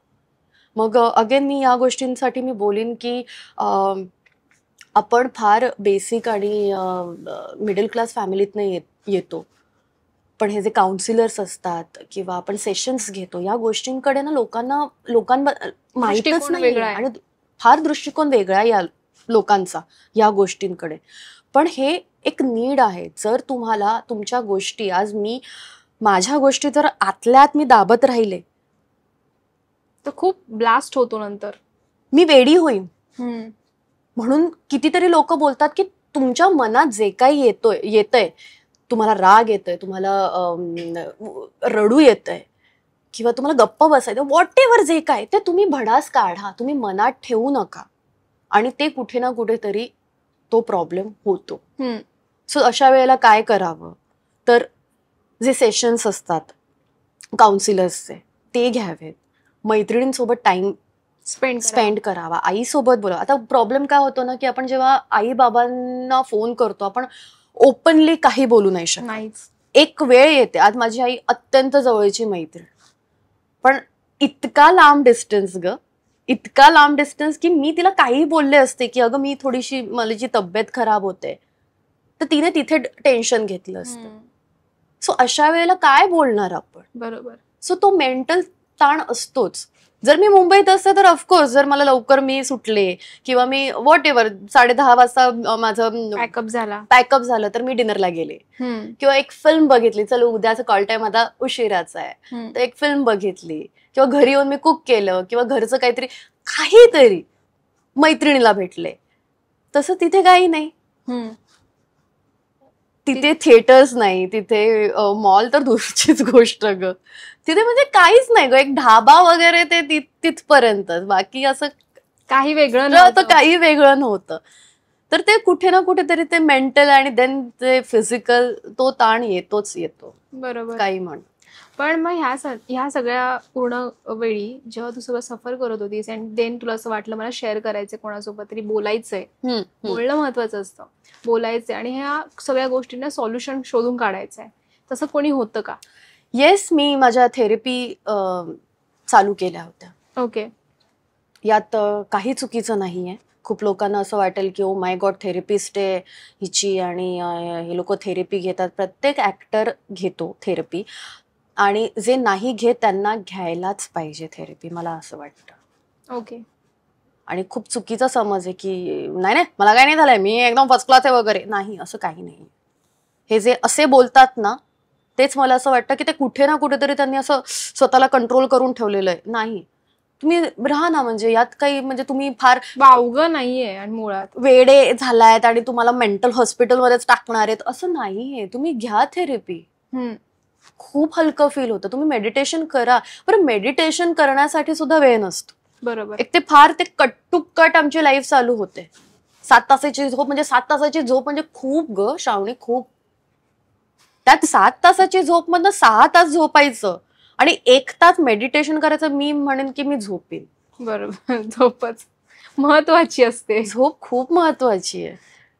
मग अगेन मी या गोष्टींसाठी मी बोलीन की आपण फार बेसिक आणि मिडल क्लास फॅमिलीतनं येतो, पण हे जे काउन्सिलर्स असतात किंवा आपण सेशन्स घेतो या गोष्टींकडे ना लोकांना माहितच नाही आणि फार दृष्टिकोन वेगळा या लोकांचा या गोष्टींकडे. पण हे एक नीड आहे. जर तुम्हाला तुमच्या गोष्टी, आज मी माझ्या गोष्टी जर आतल्यात मी दाबत राहिले तर खूप ब्लास्ट होतो, नंतर मी वेडी होईन. म्हणून कितीतरी लोक बोलतात की तुमच्या मनात जे काही येतंय तुम्हाला राग येतोय, तुम्हाला रडू येतंय किंवा तुम्हाला गप्प बसायचं, व्हॉट एव्हर जे काय ते तुम्ही भडास काढा, तुम्ही मनात ठेवू नका. आणि ते कुठे ना कुठेतरी तो प्रॉब्लेम होतो. सो अशा वेळेला काय करावं, तर जे सेशन्स असतात काउन्सिलर्सचे ते घ्यावेत, मैत्रिणींसोबत टाइम स्पेंड करावा, आईसोबत बोला. आता प्रॉब्लेम काय होतो ना, की आपण जेव्हा आई बाबांना फोन करतो आपण ओपनली काही बोलू नाही शकत. नाहीच. एक वेळ येते, आज माझी आई अत्यंत जवळची मैत्रीण, पण इतका लांब डिस्टन्स इतका लांब डिस्टन्स की मी तिला काही बोलले असते की अगं मी थोडीशी माझी तब्येत खराब होते, तर तिने तिथे टेन्शन घेतलं असतं. सो अशा वेळेला काय बोलणार आपण? बरोबर. सो तो मेंटल ताण असतोच. जर मी मुंबईत असते तर ऑफकोर्स जर मला लवकर मी सुटले किंवा मी व्हॉट एव्हर 10:30 वाजता माझं पॅकअप झालं तर मी डिनरला गेले किंवा एक फिल्म बघितली, चलो उद्याचा कॉल टाइम आता उशिराचा आहे तर एक फिल्म बघितली किंवा घरी येऊन मी कुक केलं किंवा घरचं काहीतरी मैत्रिणीला भेटले. तसं तिथे काही नाही. तिथे थिएटर्स नाही, तिथे मॉल तर दूरचीच गोष्ट तिथे म्हणजे काहीच नाही एक ढाबा वगैरे ते तिथपर्यंत, बाकी असं काही वेगळं नव्हतं. तर ते कुठे ना कुठेतरी ते मेंटल आणि देन ते फिजिकल तो ताण येतो. बरोबर. काही म्हण. पण मग ह्या सगळ्या पूर्ण वेळी जेव्हा तू सगळं सफर करत होतीस आणि देन तुला असं वाटलं मला शेअर करायचंय कोणासोबत तरी, बोलायचंय, बोलणं महत्वाचं असतं, बोलायचंय आणि ह्या सगळ्या गोष्टींना सॉल्युशन शोधून काढायचंय, तसं कोणी होतं का? येस, मी माझ्या थेरपी चालू केल्या होत्या. ओके. यात काही चुकीचं नाहीये. खूप लोकांना असं वाटेल की ओ माय गॉड थेरपिस्ट आहे हिची आणि हे लोक थेरपी घेतात. प्रत्येक ऍक्टर घेतो थेरपी आणि जे नाही घेत त्यांना घ्यायलाच पाहिजे थेरपी, मला असं वाटतं. ओके. आणि खूप चुकीचा समज आहे की नाही मला काही नाही झालंय, मी एकदम फर्स्ट क्लास आहे वगैरे. नाही, असं काही नाही. हे जे असे बोलतात ना तेच मला असं वाटतं की ते कुठे ना कुठेतरी त्यांनी असं स्वतःला कंट्रोल करून ठेवलेलं आहे. नाही, तुम्ही राहा ना, म्हणजे यात काही म्हणजे तुम्ही फार वावगं नाहीये आणि मुळात वेडे झालायत आणि तुम्हाला मेंटल हॉस्पिटलमध्येच टाकणार आहेत असं नाहीये. तुम्ही घ्या थेरपी, खूप हलकं फील होतं. तुम्ही मेडिटेशन करा. बरं, मेडिटेशन करण्यासाठी सुद्धा वेळ नसतो. बरोबर. एक ते फार ते कट टू कट आमची लाईफ चालू होते. 7 तासाची झोप म्हणजे 7 तासाची झोप म्हणजे खूप श्रावणी, खूप. त्यात 7 तासाची झोप मधनं 6 तास झोपायचं आणि 1 तास मेडिटेशन करायचं. मी म्हणेन की मी झोपेन. बरोबर. झोपच महत्वाची असते. झोप खूप महत्वाची आहे.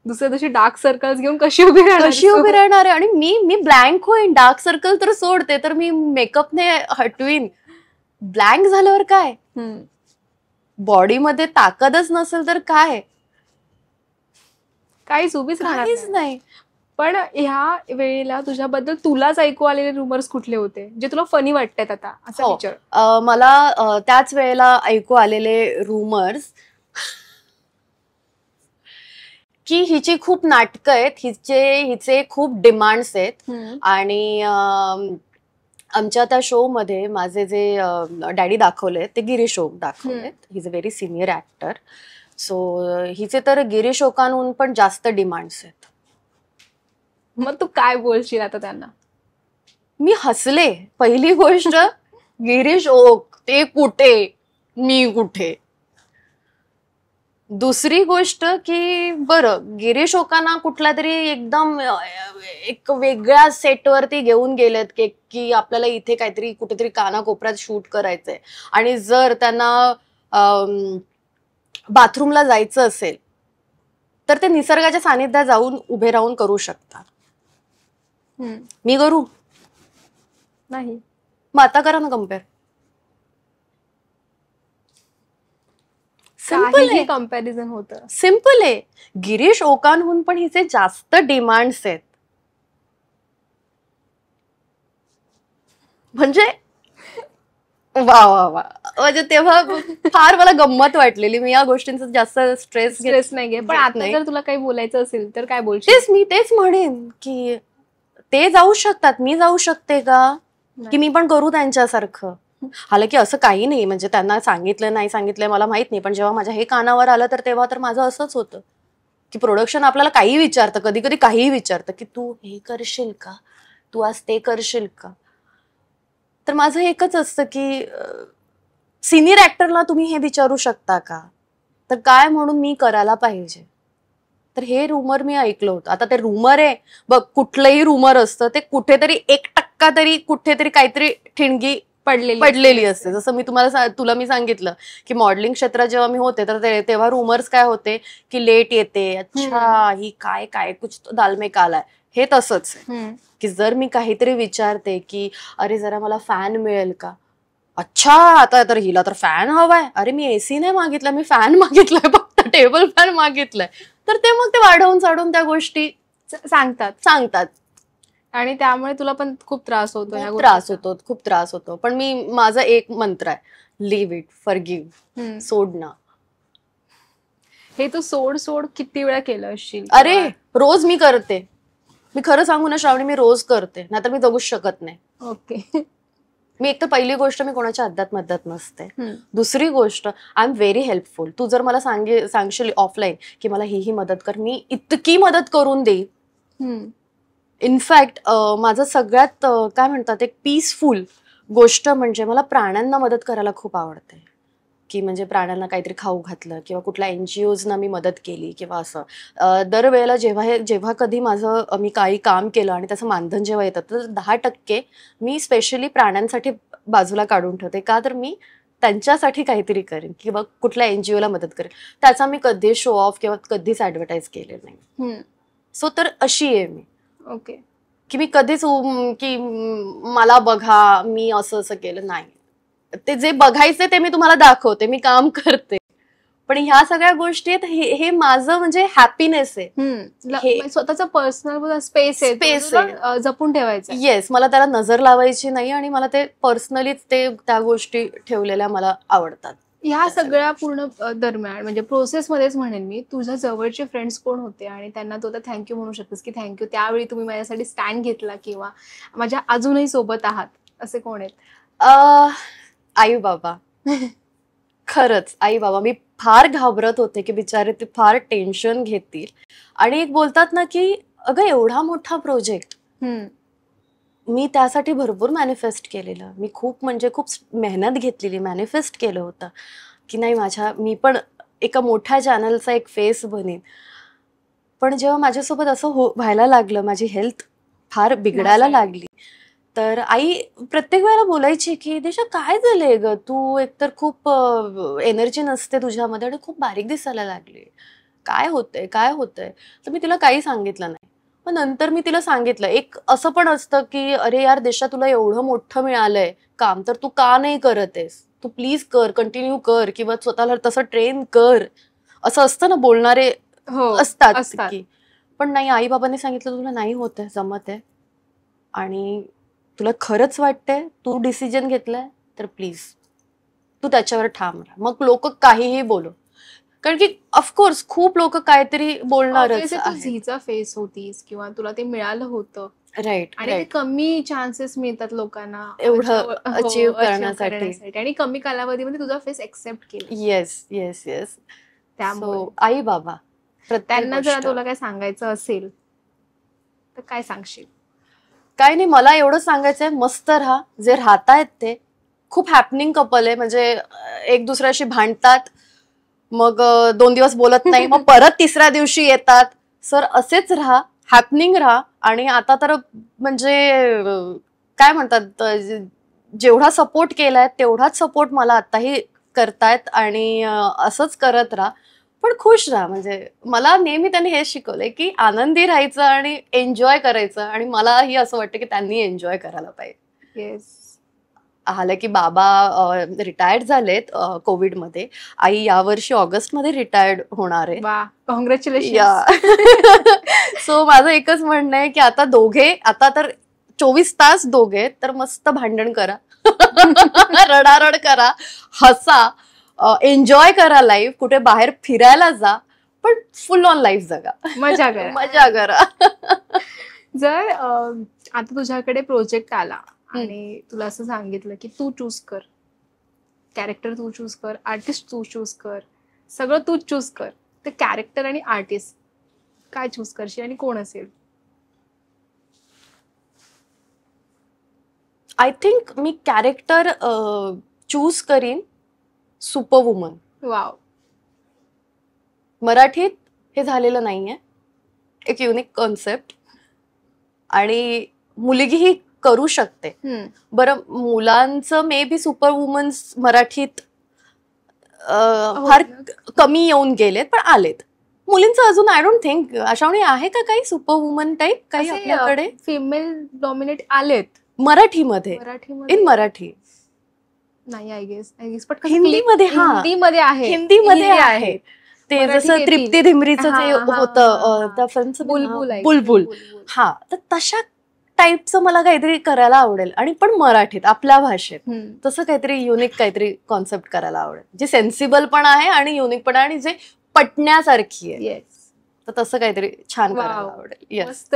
दुसऱ्या दिवशी डार्क सर्कल्स घेऊन कशी उभी राहणार आहे. आणि मी ब्लँक होईन. डार्क सर्कल तर सोडते, तर मी मेकअपने हटवीन. ब्लँक झाल्यावर काय, बॉडीमध्ये ताकदच नसेल तर काय, काहीच उभीच काहीच नाही. पण ह्या वेळेला तुझ्याबद्दल तुलाच ऐकू आलेले रुमर्स कुठले होते जे तुला फनी वाटतात आता, असं विचार? मला त्याच वेळेला ऐकू आलेले रुमर्स की हिची खूप नाटकं आहेत, हिचे खूप डिमांड्स आहेत. आणि आमच्या त्या शो मध्ये माझे जे डॅडी दाखवले ते गिरीश ओक दाखवलेत. He is a very senior actor. So हिचे तर गिरीश ओकांहून पण जास्त डिमांड्स आहेत. मग तू काय बोलशील आता त्यांना? मी हसले. पहिली गोष्ट, गिरीश ओक ते कुठे, मी कुठे. दुसरी गोष्ट की बरं, गिरीश ओकांना कुठला तरी एकदम एक वेगळ्या सेटवरती घेऊन गेलेत की आपल्याला इथे काहीतरी कुठेतरी कानाकोपऱ्यात शूट करायचंय आणि जर त्यांना बाथरूमला जायचं असेल तर ते निसर्गाच्या सानिध्यात जाऊन उभे राहून करू शकतात. मी करू नाही. मग आता करा ना कम्पेअर. सिंपल आहे. कम्पॅरिझन होतं. सिंपल आहे. गिरीश ओकांहून पण हिचे जास्त डिमांड्स आहेत. म्हणजे वा वा वा, म्हणजे तेव्हा फार मला गंमत वाटलेली. मी या गोष्टींचा जास्त स्ट्रेस नाही घे. पण आता जर तुला काही बोलायचं असेल तर काय बोलशील? मी तेच म्हणेन की ते जाऊ शकतात, मी जाऊ शकते का, की मी पण करू त्यांच्यासारखं? हालाकी असं काही नाही, म्हणजे त्यांना सांगितलं नाही सांगितलंय मला माहित नाही, पण जेव्हा माझ्या हे कानावर आलं तर तेव्हा तर माझं असंच होतं. की प्रोडक्शन आपल्याला काही विचारतं, कधी कधी काहीही विचारतं की तू हे करशील का, तू आज ते करशील का. तर माझं एकच असतं की सिनियर ऍक्टरला तुम्ही हे विचारू शकता का, तर काय म्हणून मी करायला पाहिजे. तर हे रुमर मी ऐकलं होतं. आता ते रुमर आहे बघ, कुठलंही रुमर असतं ते कुठेतरी 1% तरी कुठेतरी काहीतरी ठिणगी पडलेली असते. जसं मी तुला मी सांगितलं की मॉडेलिंग क्षेत्रात जेव्हा मी होते तर तेव्हा रुमर्स काय होते की लेट येते, अच्छा ही काय काय कुछ तो दाल में काला आहे, हे तसंच आहे की जर मी काहीतरी विचारते की अरे जरा मला फॅन मिळेल का, अच्छा आता तर हिला तर फॅन हवाय, अरे मी एसी नाही मागितला, मी फॅन मागितलाय, फक्त टेबल फॅन मागितलाय. तर ते मग ते वाढवून चाढून त्या गोष्टी सांगतात आणि त्यामुळे तुला पण खूप त्रास होतो. खूप त्रास होतो. पण माझा एक मंत्र आहे, लिव्ह इट, फॉरगिव्ह, सोड ना. हे तू सोड किती वेळा केलं असशील? अरे रोज मी करते. मी खरं सांगू ना श्रावणी, मी रोज करते, नाहीतर मी जगूच शकत नाही. ओके. मी एक तर पहिली गोष्ट मी कोणाच्या अद्दात मद्दात नसते. दुसरी गोष्ट आय एम व्हेरी हेल्पफुल. तू जर मला सांगशील ऑफलाईन की मला ही मदत कर, मी इतकी मदत करून देईन. इनफॅक्ट माझं सगळ्यात काय म्हणतात एक पीसफुल गोष्ट म्हणजे मला प्राण्यांना मदत करायला खूप आवडते. की म्हणजे प्राण्यांना काहीतरी खाऊ घातलं किंवा कुठल्या NGOजना मी मदत केली किंवा असं. दरवेळेला जेव्हा कधी मी काही काम केलं आणि त्याचं मानधन जेव्हा येतं तर 10% मी स्पेशली प्राण्यांसाठी बाजूला काढून ठेवते. का तर मी त्यांच्यासाठी काहीतरी करेन किंवा कुठल्या NGOला मदत करेन. त्याचा मी कधीच शो ऑफ किंवा कधीच ऍडव्हर्टाईज केले नाही. सो तर अशी आहे मी. ओके. की मी कधीच की मला बघा मी असं केलं नाही. ते जे बघायचे ते मी तुम्हाला दाखवते, मी काम करते. पण ह्या सगळ्या गोष्टी आहेत, हे माझं म्हणजे हॅपीनेस आहे. स्वतःचा पर्सनल स्पेस आहे, जपून ठेवायचं. येस, मला त्याला नजर लावायची नाही आणि मला ते पर्सनलीच त्या गोष्टी ठेवलेल्या मला आवडतात. ह्या सगळ्या पूर्ण दरम्यान म्हणजे प्रोसेसमध्येच म्हणेन मी, तुझ्या जवळचे फ्रेंड्स कोण होते आणि त्यांना तू आता थँक्यू म्हणू शकतेस की थँक्यू त्यावेळी तुम्ही माझ्यासाठी स्टँड घेतला किंवा माझ्या अजूनही सोबत आहात, असे कोण आहेत? आई बाबा. खरंच आई बाबा. मी फार घाबरत होते की बिचारे ते फार टेन्शन घेतील. आणि एक बोलतात ना की अगं एवढा मोठा प्रोजेक्ट, मी त्यासाठी भरपूर मॅनिफेस्ट केलेलं. मी खूप मेहनत घेतलेली, मॅनिफेस्ट केलं होतं की नाही मी पण एका मोठ्या चॅनलचा एक फेस बनेन. पण जेव्हा माझ्यासोबत असं व्हायला लागलं, माझी हेल्थ फार बिघडायला लागली, तर आई प्रत्येक वेळेला बोलायची की दिशा काय झालंय ग, तू एकतर खूप एनर्जी नसते तुझ्यामध्ये आणि खूप बारीक दिसायला लागली, काय होतंय. तर मी तिला काही सांगितलं नाही. मग नंतर मी तिला सांगितलं. एक असं पण असतं की अरे यार दिशा, तुला एवढं मोठं मिळालंय काम, तर तू का नाही करत आहेस, तू प्लीज कर, कंटिन्यू कर किंवा स्वतःला तसं ट्रेन कर. असं असतं ना, बोलणारे असतात की. पण नाही, आई बाबांनी सांगितलं तुला नाही होत आहे, जमत आहे आणि तुला खरंच वाटतंय, तू डिसिजन घेतलाय, तर प्लीज तू त्याच्यावर ठाम राहा. मग लोक काहीही बोलो, कारण की ऑफकोर्स खूप लोक काहीतरी बोलणारच. झीचा फेस होतीस किंवा तुला ते मिळालं होतं, राईट, आणि कमी चान्सेस मिळतात लोकांना एवढं अचीव करण्यासाठी आणि कमी कालावधीमध्ये तुझा फेस एक्सेप्ट केला. येस. त्यामुळे आई बाबा त्यांना जर तुला काय सांगायचं असेल तर काय सांगशील? काय नाही, मला एवढं सांगायचंय, मस्त राहा. जे राहतायत ते खूप हॅपनिंग कपल आहे. म्हणजे एक दुसऱ्याशी भांडतात, मग 2 दिवस बोलत नाही, मग परत तिसऱ्या दिवशी येतात. सर असेच राहा, हॅपनिंग राहा. आणि आता तर म्हणजे काय म्हणतात, जेवढा सपोर्ट केलाय तेवढाच सपोर्ट मला आताही करतायत आणि असंच करत राहा. पण खुश राहा. म्हणजे मला नेहमी त्यांनी हे शिकवलंय की आनंदी राहायचं आणि एन्जॉय करायचं, आणि मलाही असं वाटतं की त्यांनी एन्जॉय करायला पाहिजे. येस. आलं की बाबा रिटायर्ड झालेत कोविडमध्ये. आई यावर्षी ऑगस्टमध्ये रिटायर्ड होणार आहे. वा, कॉंग्रॅच्युलेशन. सो माझं एकच म्हणणं आहे की आता तर 24 तास दोघे तर मस्त भांडण करा, रडारड करा, हसा, एन्जॉय करा लाईफ, कुठे बाहेर फिरायला जा, पण फुल ऑन लाईफ जगा, मजा करा. जर आता तुझ्याकडे प्रोजेक्ट आला आणि तुला असं सांगितलं की तू चूज कर, कॅरेक्टर तू चूज कर, आर्टिस्ट तू चूज कर, सगळं तू चूज कर, तर कॅरेक्टर आणि आर्टिस्ट काय चूज करशील आणि कोण असेल? I think me character choose करीन सुपरवुमन. वाव. मराठीत हे झालेलं नाहीये, एक युनिक कॉन्सेप्ट, आणि मुलगीही करू शकते. बरं, मुलांचं मे बी सुपरवुमन्स मराठीत फार कमी येऊन गेलेत, पण आलेत. मुलींचं अजून आय डोंट थिंक. अशावणी आहे का काही सुपरवुमन टाईप काही आपल्याकडे? फिमेल डॉमिनेट आलेत मराठीमध्ये, इन मराठी नाही. आय गेस पण हिंदीमध्ये, हिंदीमध्ये आहे. हिंदीमध्ये आहे ते, जसं तृप्ती धिमरीचं जे होतं त्या फिल्मचं बुलबुल. हा, तर तशा टाईपचं मला काहीतरी करायला आवडेल, आणि पण मराठीत आपल्या भाषेत तसं काहीतरी युनिक काहीतरी कॉन्सेप्ट करायला आवडेल, जे सेन्सिबल पण आहे आणि युनिक पण आहे आणि जे पटण्यासारखी आहे. येस. तर तसं काहीतरी छान करायला आवडेल. येस.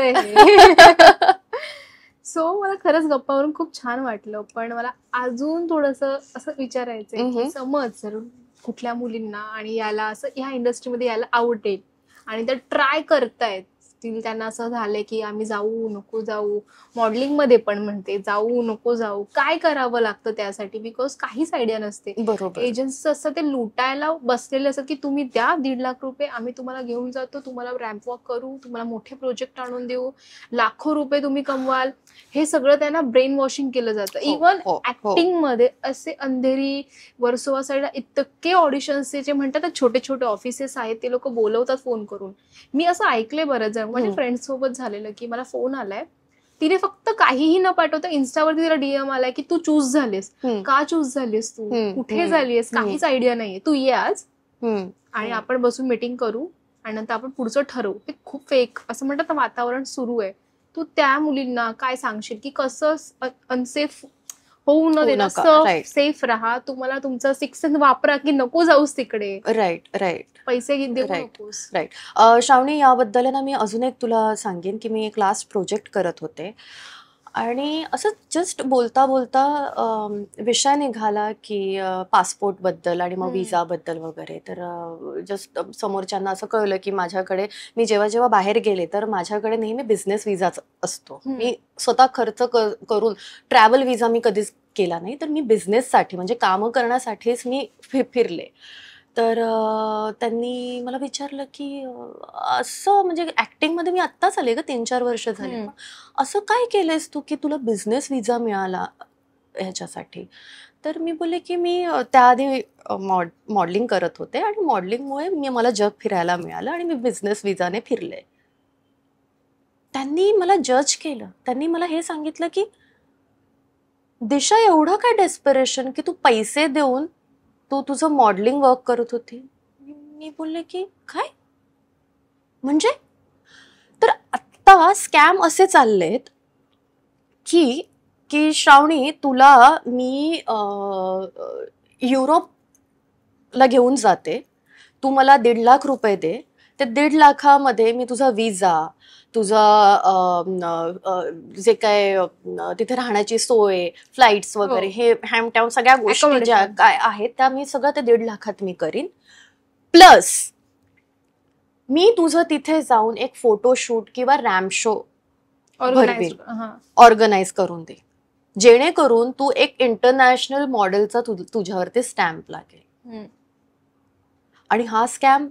सो मला खरंच गप्पावरून खूप छान वाटलं, पण मला अजून थोडंसं असं विचारायचंय की समज जर कुठल्या मुलींना आणि याला असं ह्या इंडस्ट्रीमध्ये यायला आवडेल आणि त्या ट्राय करतायत, त्यांना असं झालंय की आम्ही जाऊ नको जाऊ, मॉडेलिंग मध्ये पण म्हणते जाऊ नको जाऊ, काय करावं लागतं त्यासाठी? बिकॉज काहीच आयडिया नसते. बरोबर. एजन्सी असतं ते लुटायला बसलेले असतात की तुम्ही द्या 1.5 लाख रुपये, आम्ही तुम्हाला घेऊन जातो, तुम्हाला रॅम्प वॉक करू, तुम्हाला मोठे प्रोजेक्ट आणून देऊ, लाखो रुपये तुम्ही कमवाल. हे सगळं त्यांना ब्रेन वॉशिंग केलं जातं. इव्हन ऍक्टिंग मध्ये असे अंधेरी, वर्सोवा साईडला इतके ऑडिशन्सचे जे म्हणतात छोटे छोटे ऑफिसेस आहेत, ते लोक बोलवतात फोन करून. मी असं ऐकलंय बरंच जण, माझ्या फ्रेंड सोबत झालेलं की मला फोन आलाय, तिने फक्त काहीही न पाठवता इन्स्टावरती तिला डीएम आलाय की तू चूज झालीस. का चूज झालीस तू, कुठे झालीस, काहीच आयडिया नाहीये, तू ये आज आणि आपण बसून मीटिंग करू आणि नंतर आपण पुढचं ठरवू. ते खूप फेक असं म्हणतात ना वातावरण सुरू आहे. तू त्या मुलींना काय सांगशील की कसं अनसेफ होऊ न देणं, सेफ राहा, तुम्हाला तुमचं सिक्स सेन्स वापरा की नको जाऊस तिकडे. राईट. पैसे देऊ नकोस. राईट. श्रावणी, याबद्दल ना मी अजून एक तुला सांगेन की मी एक लास्ट प्रोजेक्ट करत होते आणि असं जस्ट बोलता बोलता विषय निघाला की पासपोर्ट बद्दल आणि मग विजा बद्दल वगैरे. तर जस्ट समोरच्यांना असं कळलं की माझ्याकडे, मी जेव्हा जेव्हा बाहेर गेले तर माझ्याकडे नेहमी बिझनेस विजाच असतो. मी स्वतः खर्च करून ट्रॅव्हल विजा मी कधीच केला नाही, तर मी बिझनेससाठी म्हणजे कामं करण्यासाठीच मी फिरले. तर त्यांनी मला विचारलं की असं म्हणजे ऍक्टिंगमध्ये मी आत्ताच आले का, 3-4 वर्ष झाले, असं काय केलंयस तू की तुला बिझनेस विजा मिळाला ह्याच्यासाठी? तर मी बोलले की मी त्याआधी मॉडेलिंग करत होते आणि मॉडेलिंगमुळे मला जग फिरायला मिळालं आणि मी बिझनेस विजाने फिरले. त्यांनी मला जज केलं. त्यांनी मला हे सांगितलं की दिशा, एवढं काय डेस्परेशन की तू पैसे देऊन तू तुझं मॉडेलिंग वर्क करत होती? मी बोलले की काय म्हणजे? तर आत्ता स्कॅम असे चाललेत की की श्रावणी, तुला मी युरोपला घेऊन जाते, तू मला 1.5 लाख रुपये दे, ते 1.5 लाखामध्ये मी तुझा विजा, तुझा जे काय तिथे राहण्याची सोय, फ्लाईट्स वगैरे, हे हॅमटाऊन सगळ्या गोष्टी ज्या काय आहेत त्या मी सगळं ते 1.5 लाखात मी करीन. प्लस मी तुझं तिथे जाऊन एक फोटोशूट किंवा रॅम्प शो ऑर्गनाईज करून दे, जेणेकरून तू एक इंटरनॅशनल मॉडेलचा तुझ्यावरती स्टॅम्प लागेल. आणि हा स्कॅम,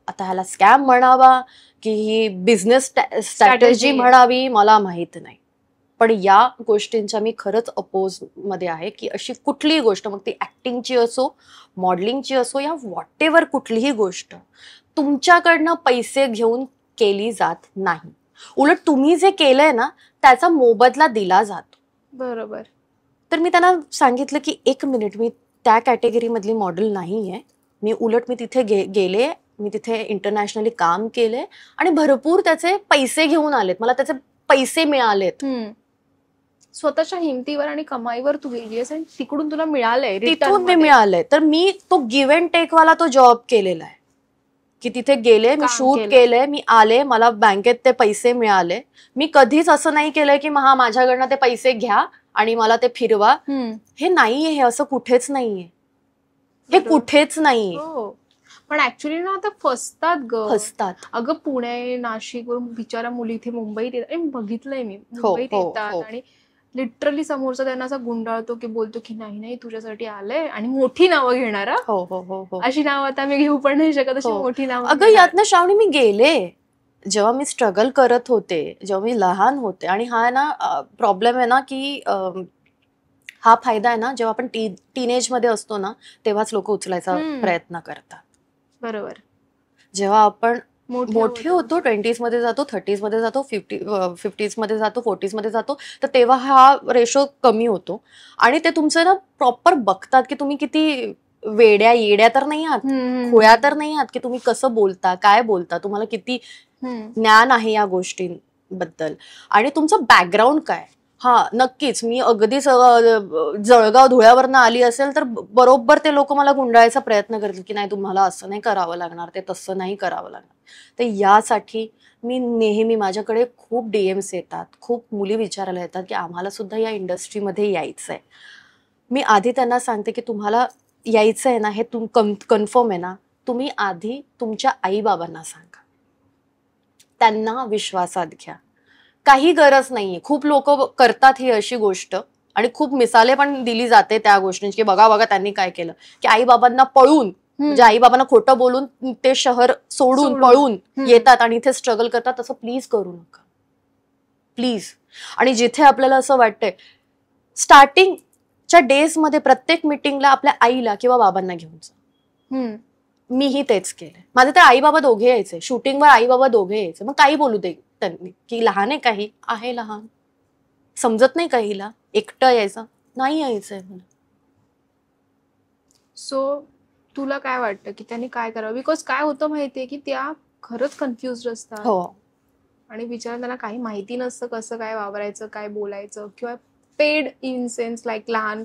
आता ह्याला स्कॅम म्हणावा की ही बिझनेस स्ट्रॅटेजी म्हणावी मला माहित नाही, पण या गोष्टींच्या मी खरंच अपोज मध्ये आहे की अशी कुठलीही गोष्ट, मग ती ऍक्टिंगची असो, मॉडेलिंगची असो, या व्हॉट एव्हर कुठलीही गोष्ट तुमच्याकडनं पैसे घेऊन केली जात नाही. उलट तुम्ही जे केलंय ना त्याचा मोबदला दिला जातो. बरोबर. तर मी त्यांना सांगितलं की 1 मिनिट, मी त्या कॅटेगरी मधली मॉडेल नाहीये. मी तिथे गेले, मी तिथे इंटरनॅशनली काम केले आणि भरपूर त्याचे पैसे घेऊन आलेत, मला त्याचे पैसे मिळालेत. स्वतःच्या हिमतीवर आणि कमाईवर तू गेलीस आणि तिकडून तुला मिळालंय, तिथून मी मिळालंय. तर मी तो गिव्ह अँड टेक वाला तो जॉब केलेला आहे की तिथे गेले, मी शूट केलंय, मी आले, मला बँकेत ते पैसे मिळाले. मी कधीच असं नाही केलंय की हा माझ्याकडनं ते पैसे घ्या आणि मला ते फिरवा. हे नाहीये, हे असं कुठेच नाहीये, हे कुठेच नाहीये. पण ऍक्च्युली ना आता फसतात ग. फसतात. अगं पुणे नाशिक वरून बिचारा मुली इथे मुंबईत येतात. बघितलंय मी, हो मुंबईत हो येतात हो आणि लिटरली समोरचा त्यांना असा गुंडाळतो की बोलतो की नाही नाही तुझ्यासाठी आलंय, आणि मोठी नावं घेणार हा. हो हो हो हो अशी नावं आता मी घेऊ पण नाही शकत, अशी हो. मोठी नावं अगं घेणार. यातनं श्रावणी मी गेले, जेव्हा मी स्ट्रगल करत होते, जेव्हा मी लहान होते. आणि हा ना प्रॉब्लेम आहे ना की हा फायदा आहे ना जेव्हा आपण टीनेज मध्ये असतो ना तेव्हाच लोक उचलायचा प्रयत्न करतात. बरोबर. जेव्हा आपण मोठे मोठे होतो, 20s मध्ये जातो, 30s मध्ये जातो, 50s मध्ये जातो, 40s मध्ये जातो, तर तेव्हा हा रेशो कमी होतो. आणि ते तुमचं ना प्रॉपर बघतात की तुम्ही किती वेड्या येड्या तर नाही आहात, खोया तर नाही आहात, की तुम्ही कसं बोलता, काय बोलता, तुम्हाला किती ज्ञान आहे या गोष्टींबद्दल आणि तुमचं बॅकग्राऊंड काय. हा नक्कीच मी अगदीच जळगाव धुळ्यावरनं आली असेल तर बरोबर ते लोक मला गुंडाळायचा प्रयत्न करतील की नाही तुम्हाला असं नाही करावं लागणार, ते तसं नाही करावं लागणार. तर यासाठी मी नेहमी, माझ्याकडे खूप डीएम्स येतात, खूप मुली विचारायला येतात की आम्हाला सुद्धा या इंडस्ट्रीमध्ये यायचंय. मी आधी त्यांना सांगते की तुम्हाला यायचं आहे ना, हे कन्फर्म आहे ना, तुम्ही आधी तुमच्या आई बाबांना सांगा, त्यांना विश्वासात घ्या. काही गरज नाहीये. खूप लोक करतात ही अशी गोष्ट आणि खूप मिसाले पण दिली जाते त्या गोष्टींची की बघा बघा त्यांनी काय केलं, की आई बाबांना पळून, म्हणजे आई बाबांना खोटं बोलून ते शहर सोडून पळून येतात आणि इथे स्ट्रगल करतात. तसं प्लीज करू नका, प्लीज. आणि जिथे आपल्याला असं वाटतंय, स्टार्टिंगच्या डेज मध्ये प्रत्येक मिटिंगला आपल्या आईला किंवा बाबांना घेऊन जा. मीही तेच केलंय. माझे तर आई बाबा दोघे यायचे शूटिंगवर, आई बाबा दोघे यायचे. मग काही बोलू दे त्यांनी की लहान आहे, काही आहे लहान, समजत नाही काहीला, एकटं यायचं नाही, यायचंय मला. सो तुला काय वाटतं की त्यांनी काय करावं? बिकॉज काय होतं माहितीये की त्या खरंच कन्फ्युज असतात. हो आणि बिचारा त्यांना काही माहिती नसतं कसं काय वावरायचं, काय बोलायचं, किंवा पेड इन सेन्स लाईक लहान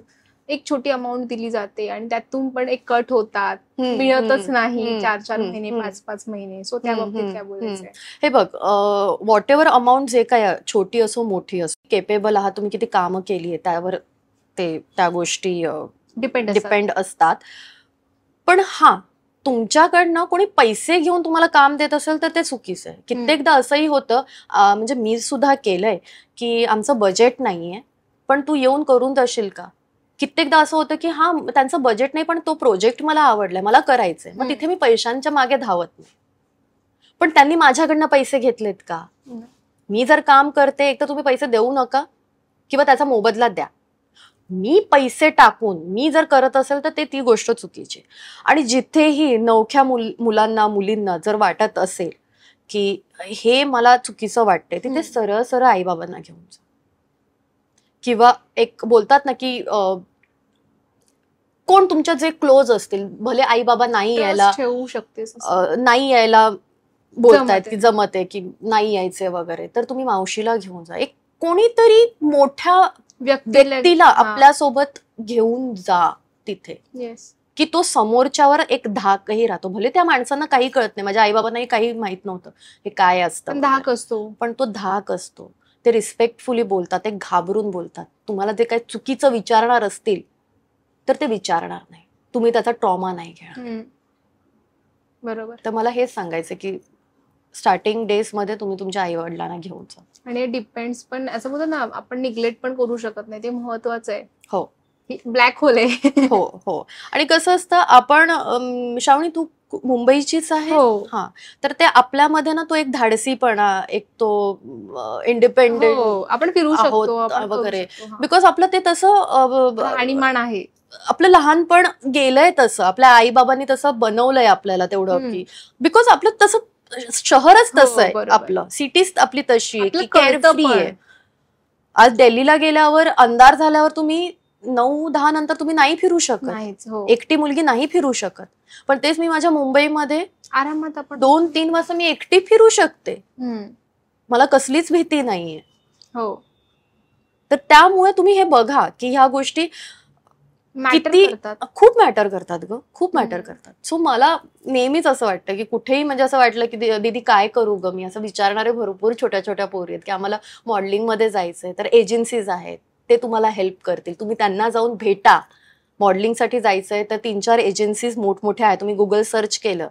एक छोटी अमाऊंट दिली जाते आणि त्यातून पण एक कट होतात, मिळतच नाही 4-4 महिने, 5-5 महिने. सो त्या बाबतीत काय बोलायचंय? हे बघ, व्हॉट एव्हर अमाऊंट जे काय, छोटी असो मोठी असो, केपेबल आहात तुम्ही, किती कामं केली आहे त्यावर ते त्या गोष्टी डिपेंड असतात. पण हा, तुमच्याकडनं कोणी पैसे घेऊन तुम्हाला काम देत असेल तर ते चुकीचं आहे. कित्येकदा असंही होतं, म्हणजे मी सुद्धा केलंय की आमचं बजेट नाहीये पण तू येऊन करून देशील का. कित्येकदा असं होतं की हा त्यांचं बजेट नाही पण तो प्रोजेक्ट मला आवडलाय, मला करायचंय, मग तिथे मी पैशांच्या मागे धावत नाही. पण त्यांनी माझ्याकडनं पैसे घेतलेत का? मी जर काम करते, एक तर तुम्ही पैसे देऊ नका किंवा त्याचा मोबदला द्या. मी पैसे टाकून मी जर करत असेल तर ते ती गोष्ट चुकीची. आणि जिथेही नवख्या मुलांना मुलींना जर वाटत असेल की हे मला चुकीचं वाटतंय, तिथे सरळ सरळ आई बाबांना घेऊन जा. किंवा एक बोलतात ना की कोण तुमच्या जे क्लोज असतील, भले आई बाबा नाही यायला ठेवू शकते, नाही यायला बोलतायत की जमत आहे की नाही यायचंय वगैरे, तर तुम्ही मावशीला घेऊन जा. एक कोणीतरी मोठ्या व्यक्तीला आपल्यासोबत घेऊन जा तिथे, की तो समोरच्यावर एक धाकही राहतो. भले त्या माणसांना काही कळत नाही, माझ्या आई बाबांनाही काही माहित नव्हतं हे काय असतं, धाक असतो, पण तो धाक असतो. ते रिस्पेक्टफुली बोलतात, एक घाबरून बोलतात. तुम्हाला जे काही चुकीचं विचारणार असतील तर ते विचारणार नाही, तुम्ही त्याचा ट्रॉमा नाही घ्या. बरोबर. तर मला हेच सांगायचं की स्टार्टिंग डेज मध्ये तुम्ही तुमच्या आई वडिलांना घेऊन जा. आणि डिपेंड्स पण असं बोलतो ना, आपण निग्लेक्ट पण करू शकत नाही, ते महत्वाचं आहे. हो, ब्लॅक होल आहे. हो हो. आणि कसं असतं, आपण श्रावणी तू मुंबईचीच आहे. हा, तर ते आपल्यामध्ये ना तो एक धाडसीपणा, एक तो इंडिपेंडेंट आपण फिरू शकतो वगैरे, बिकॉज आपलं ते तसं आणीमान आहे. आपलं लहानपण गेलंय तसं, आपल्या आई बाबांनी तसं बनवलंय आपल्याला तेवढं, की बिकॉज आपलं तसं शहरच तसं आहे, आपलं सिटीज आपली तशी आहे की केअरफ्री आहे. आज दिल्लीला गेल्यावर अंधार झाल्यावर तुम्ही 9-10 नंतर तुम्ही नाही फिरू शकत, एकटी मुलगी नाही फिरू शकत. पण तेच मी माझ्या मुंबईमध्ये आरामात आपण 2-3 वाजता मी एकटी फिरू शकते, मला कसलीच भीती नाहीये. हो, तर त्यामुळे तुम्ही हे बघा की ह्या गोष्टी किती खूप मॅटर करतात ग, खूप मॅटर करतात. सो मला नेहमीच असं वाटतं की कुठेही म्हणजे असं वाटलं की दीदी काय करू ग मी, असं विचारणारे भरपूर छोट्या छोट्या पोरी आहेत की आम्हाला मॉडेलिंग मध्ये जायचंय, तर एजन्सीज आहेत, ते तुम्हाला हेल्प करतील, तुम्ही त्यांना जाऊन भेटा मॉडेलिंगसाठी जायचंय तर 3-4 एजन्सीज मोठमोठ्या आहेत, तुम्ही गुगल सर्च केलं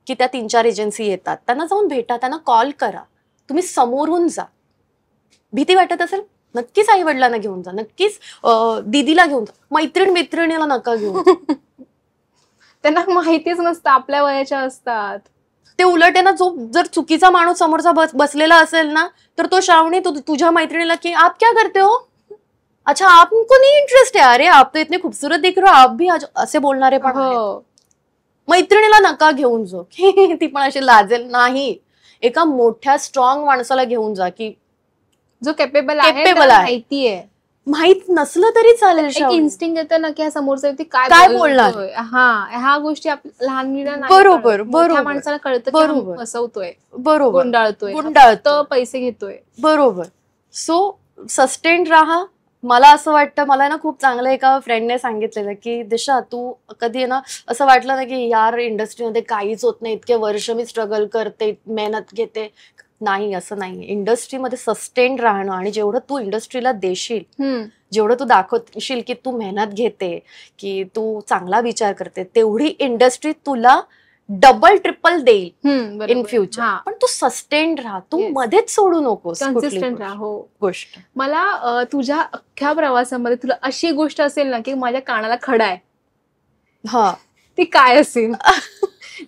की त्या 3-4 एजन्सी येतात, त्यांना जाऊन भेटा, त्यांना कॉल करा, तुम्ही समोरून जा. भीती वाटत असेल नक्कीच आई वडिलांना घेऊन जा, नक्कीच दीदीला घेऊन जा, मैत्रिणीला नका घेऊन. त्यांना माहितीच नसतं, आपल्या वयाच्या असतात. ते उलट आहे ना, जो जर चुकीचा माणूस समोरचा बसलेला असेल ना, तर तो श्रावणी तुझ्या मैत्रिणीला की आप क्या करते हो, अच्छा आपको नहीं इंटरेस्ट है, अरे आप तो इतने खूबसूरत दिख रहे हो, आप भी असे बोलणारे पण आहेत. मैत्रिणीला नका घेऊन जा की ती पण अशी लाजेल. नाही, एका मोठ्या स्ट्रॉंग माणसाला घेऊन जा की जो केपेबल आहे, माहितीये. माहित नसलं तरी चालेल, एक इन्स्टिंक्ट येतं ना की हा समोरचा व्यक्ती काय बोलणार. ह्या गोष्टी लहान मुलांना बरोबर माणसाला कळतं, फसवतोय, बरोबर, गुंडाळतोय, पैसे घेतोय. बरोबर. सो सस्टेन्ड राहा. मला असं वाटतं, मला ना खूप चांगलं एका फ्रेंडने सांगितलेलं की दिशा, तू कधी ना असं वाटलं ना की यार इंडस्ट्रीमध्ये काहीच होत नाही, इतके वर्ष मी स्ट्रगल करते, मेहनत घेते, नाही, असं नाही. इंडस्ट्रीमध्ये सस्टेन्ड राहणं आणि जेवढं तू इंडस्ट्रीला देशील, जेवढं तू दाखवशील की तू मेहनत घेते, की तू चांगला विचार करते, तेवढी इंडस्ट्री तुला डबल ट्रिपल देईल इन फ्युचर. पण तू सस्टेन्ड राहा, तू मध्येच सोडू नकोस, कन्सिस्टंट राहा. हो, गोष्ट. मला तुझ्या अख्ख्या प्रवासामध्ये तुला अशी गोष्ट असेल ना की माझ्या कानाला खडा आहे, हा, ती काय असेल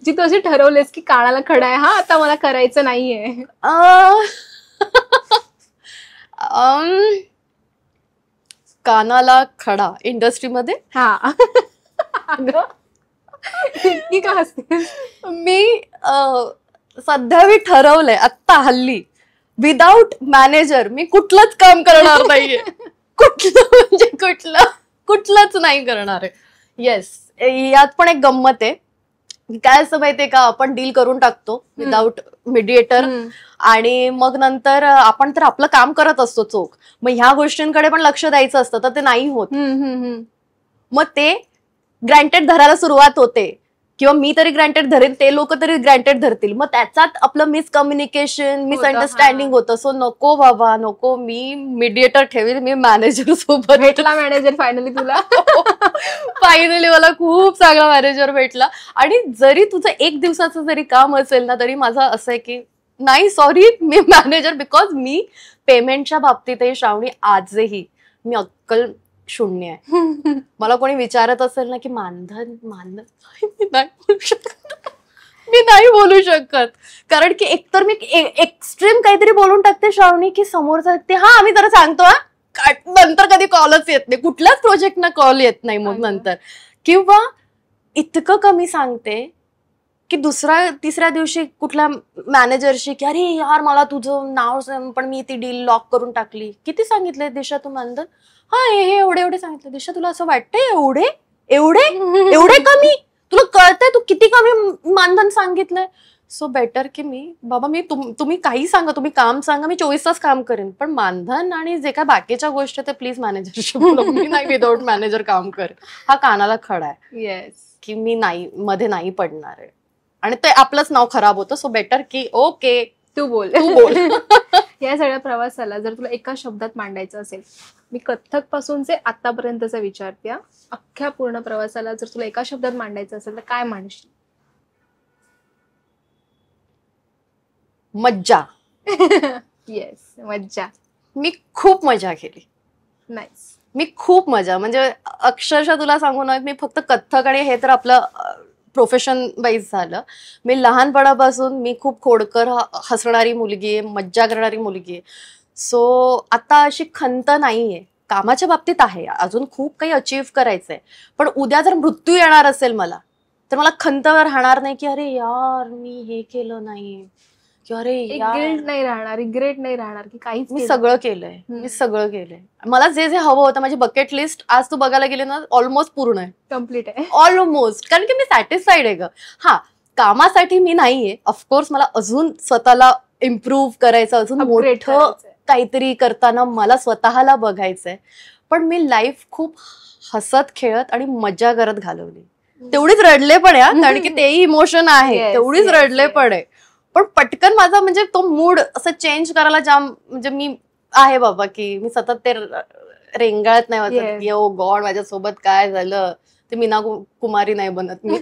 जी तू अशी ठरवलेस की कानाला खडा आहे, हा आता मला करायचं नाहीये? कानाला खडा इंडस्ट्रीमध्ये, हा इतकी का असते? मी सध्या मी ठरवलंय आत्ता हल्ली, विदाउट मॅनेजर मी कुठलंच काम करणार नाहीये. कुठलं म्हणजे कुठलंच नाही करणार आहे. येस, यात पण एक गंमत आहे. काय असं माहितीये का, आपण डील करून टाकतो विदाउट मीडिएटर, आणि मग नंतर आपण तर आपलं काम करत असतो चोख, मग ह्या गोष्टींकडे पण लक्ष द्यायचं असतं, तर ते नाही होत. मग ते ग्रँटेड धरायला सुरुवात होते, किंवा मी तरी ग्रँटेड धरेन, ते लोक तरी ग्रँटेड धरतील, मग त्याच्यात आपलं मिसकम्युनिकेशन, मिसअंडरस्टँडिंग होतं. सो नको बाबा, नको, मी मीडिएटर ठेवील, मी मॅनेजर सोबत. भेटला मॅनेजर फायनली तुला? फायनली मला खूप चांगला मॅनेजर भेटला. आणि जरी तुझं 1 दिवसाचं जरी काम असेल ना, तरी माझं असं आहे की नाही, सॉरी, मी मॅनेजर, बिकॉज मी पेमेंटच्या बाबतीतही श्रावणी आजही मी अक्कल शून्य आहे. मला कोणी विचारत असेल ना की मानधन, मी नाही बोलू शकत, कारण की एकतर मी एक्स्ट्रीम काहीतरी बोलून टाकते श्रावणी, की समोरचा व्यक्ती, हा आम्ही जरा सांगतो, नंतर कधी कॉलच येत नाही, कुठल्याच प्रोजेक्टना कॉल येत नाही मग नंतर, किंवा इतकं कमी सांगते की तिसऱ्या दिवशी कुठल्या मॅनेजरशी की अरे यार मला तुझं नाव पण मी ती डील लॉक करून टाकली. किती सांगितलंय दिशा तू मानधन? हा हे एवढे सांगितलं. दिशा तुला असं वाटतंय एवढे कमी? तुला कळतंय तू किती कमी मानधन सांगितलंय? सो बेटर की मी तुम्ही काही सांगा, तुम्ही काम सांगा, मी 24 तास काम करेन, पण मानधन आणि जे काय बाकीच्या गोष्टी ते प्लीज मॅनेजरशी बोला. मी नाही विदाउट मॅनेजर काम करेन. हा कानाला खडा आहे. येस, की मी नाही, मध्ये नाही पडणार आहे, आणि ते आपलंच नाव खराब होतं. सो बेटर की ओके, तू बोल. या सगळ्या प्रवासाला जर तुला एका शब्दात मांडायचं असेल, मी कथ्थक पासूनचे आतापर्यंतचा विचारते, अख्ख्या पूर्ण प्रवासाला जर तुला एका शब्दात मांडायचं असेल तर काय मांडशील? मज्जा. येस, मज्जा. मी खूप मजा केली. नाईस. मी खूप मजा, म्हणजे अक्षरशः तुला सांगू नये, मी फक्त कथ्थक आणि हे तर आपलं प्रोफेशन वाईज झालं. मी लहानपणापासून मी खूप खोडकर हसणारी मुलगी आहे, मज्जा करणारी मुलगी आहे. सो आता अशी खंत नाहीये. कामाच्या बाबतीत आहे, अजून खूप काही अचीव्ह करायचंय, पण उद्या जर मृत्यू येणार असेल मला, तर मला खंत राहणार नाही की अरे यार मी हे केलं नाही, की अरे गिल्ट नाही राहणार, रिग्रेट नाही राहणार की काहीच मी सगळं केलंय. मला जे हवं होतं, माझी बकेट लिस्ट आज तू बघायला गेली ना, ऑलमोस्ट पूर्ण आहे, कम्प्लीट आहे ऑलमोस्ट, कारण की मी सॅटिस्फाईड आहे ग. हा, कामासाठी मी नाहीये, ऑफकोर्स मला अजून स्वतःला इम्प्रूव्ह करायचं, अजून मोठं काहीतरी करताना मला स्वतःला बघायचंय, पण मी लाईफ खूप हसत खेळत आणि मजा करत घालवली. तेवढीच रडले पण आहे, कारण की तेही इमोशन आहे, तेवढीच रडले पण आहे, पण पटकन माझा म्हणजे तो मूड असं चेंज करायला जाम, म्हणजे मी आहे बाबा की मी सतत ते रेंगाळत नाही वाटत Yes. की ओ गॉड माझ्यासोबत काय झालं, ते मीना कुमारी नाही बनत मी.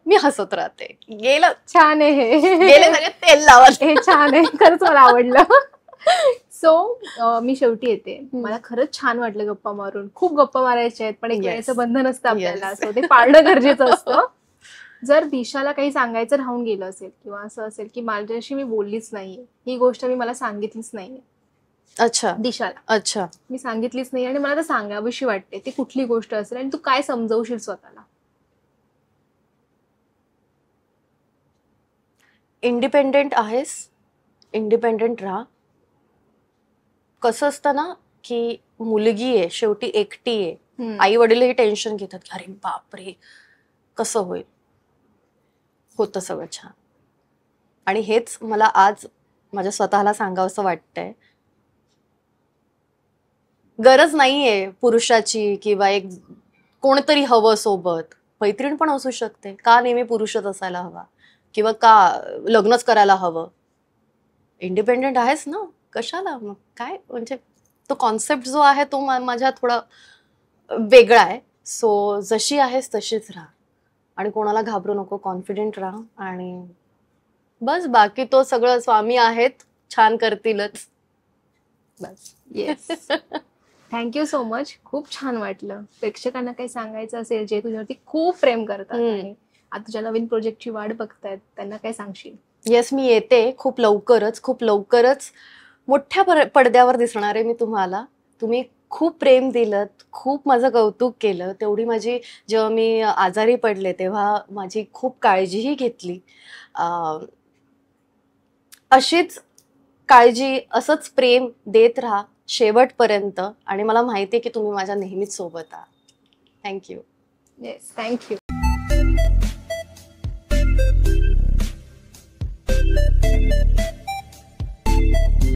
मी हसत राहते. गेलं छान आहे गेले हे सगळे तेल लावत. हे छान आहे, खरंच मला आवडलं. सो मी शेवटी येते. मला खरंच छान वाटलं गप्पा मारून. खूप गप्पा मारायच्या आहेत, पण एक Yes. वेळेचं बंधन असतं आपल्याला, Yes. सो ते पाळणं गरजेचं असतं. जर दिशाला काही सांगायचं राहून गेलं असेल किंवा असं असेल की माझ्याशी मी बोललीच नाहीये, ही गोष्ट मी मला सांगितलीच नाहीये अच्छा दिशाला, अच्छा. मी सांगितलीच नाही आणि मला तर सांगावीशी वाटते, ती कुठली गोष्ट असेल आणि तू काय समजवशील स्वतःला? इंडिपेंडेंट आहेस, इंडिपेंडेंट राहा. कसं असतं ना की मुलगी आहे, शेवटी एकटी आहे. हम्म. आई वडीलही टेन्शन घेतात की अरे बापरे कसं होईल. होतं सगळं छान. आणि हेच मला आज माझ्या स्वतःला सांगावंसं वाटतंय. गरज नाहीये पुरुषाची किंवा एक कोणतरी हवं सोबत. मैत्रीण पण असू शकते. का नेहमी पुरुषच असायला हवा किंवा का लग्नच करायला हवं. इंडिपेंडेंट आहेस ना, कशाला मग काय म्हणजे तो कॉन्सेप्ट जो आहे तो माझ्या थोडा वेगळा आहे. सो जशी आहेस तशीच राहा आणि कोणाला घाबरू नको, कॉन्फिडेंट राहा आणि बस बाकी तो सगळं स्वामी आहेत, छान करतीलच. बस. येस. Thank you so much. खूप छान वाटलं. प्रेक्षकांना काही सांगायचं असेल जे तुझ्यावरती खूप प्रेम करतात आणि आता तुझ्या नवीन प्रोजेक्टची वाट बघतायत, त्यांना काय सांगशील? येस, मी येते खूप लवकरच मोठ्या पडद्यावर दिसणार आहे मी तुम्हाला. तुम्ही खूप प्रेम दिलं, खूप माझं कौतुक केलं. तेवढी माझी जेव्हा मी आजारी पडले तेव्हा माझी खूप काळजीही घेतली. अशीच काळजी, असंच प्रेम देत राहा शेवटपर्यंत आणि मला माहिती आहे की तुम्ही माझ्या नेहमीच सोबत आहात. थँक्यू. Yes, thank you.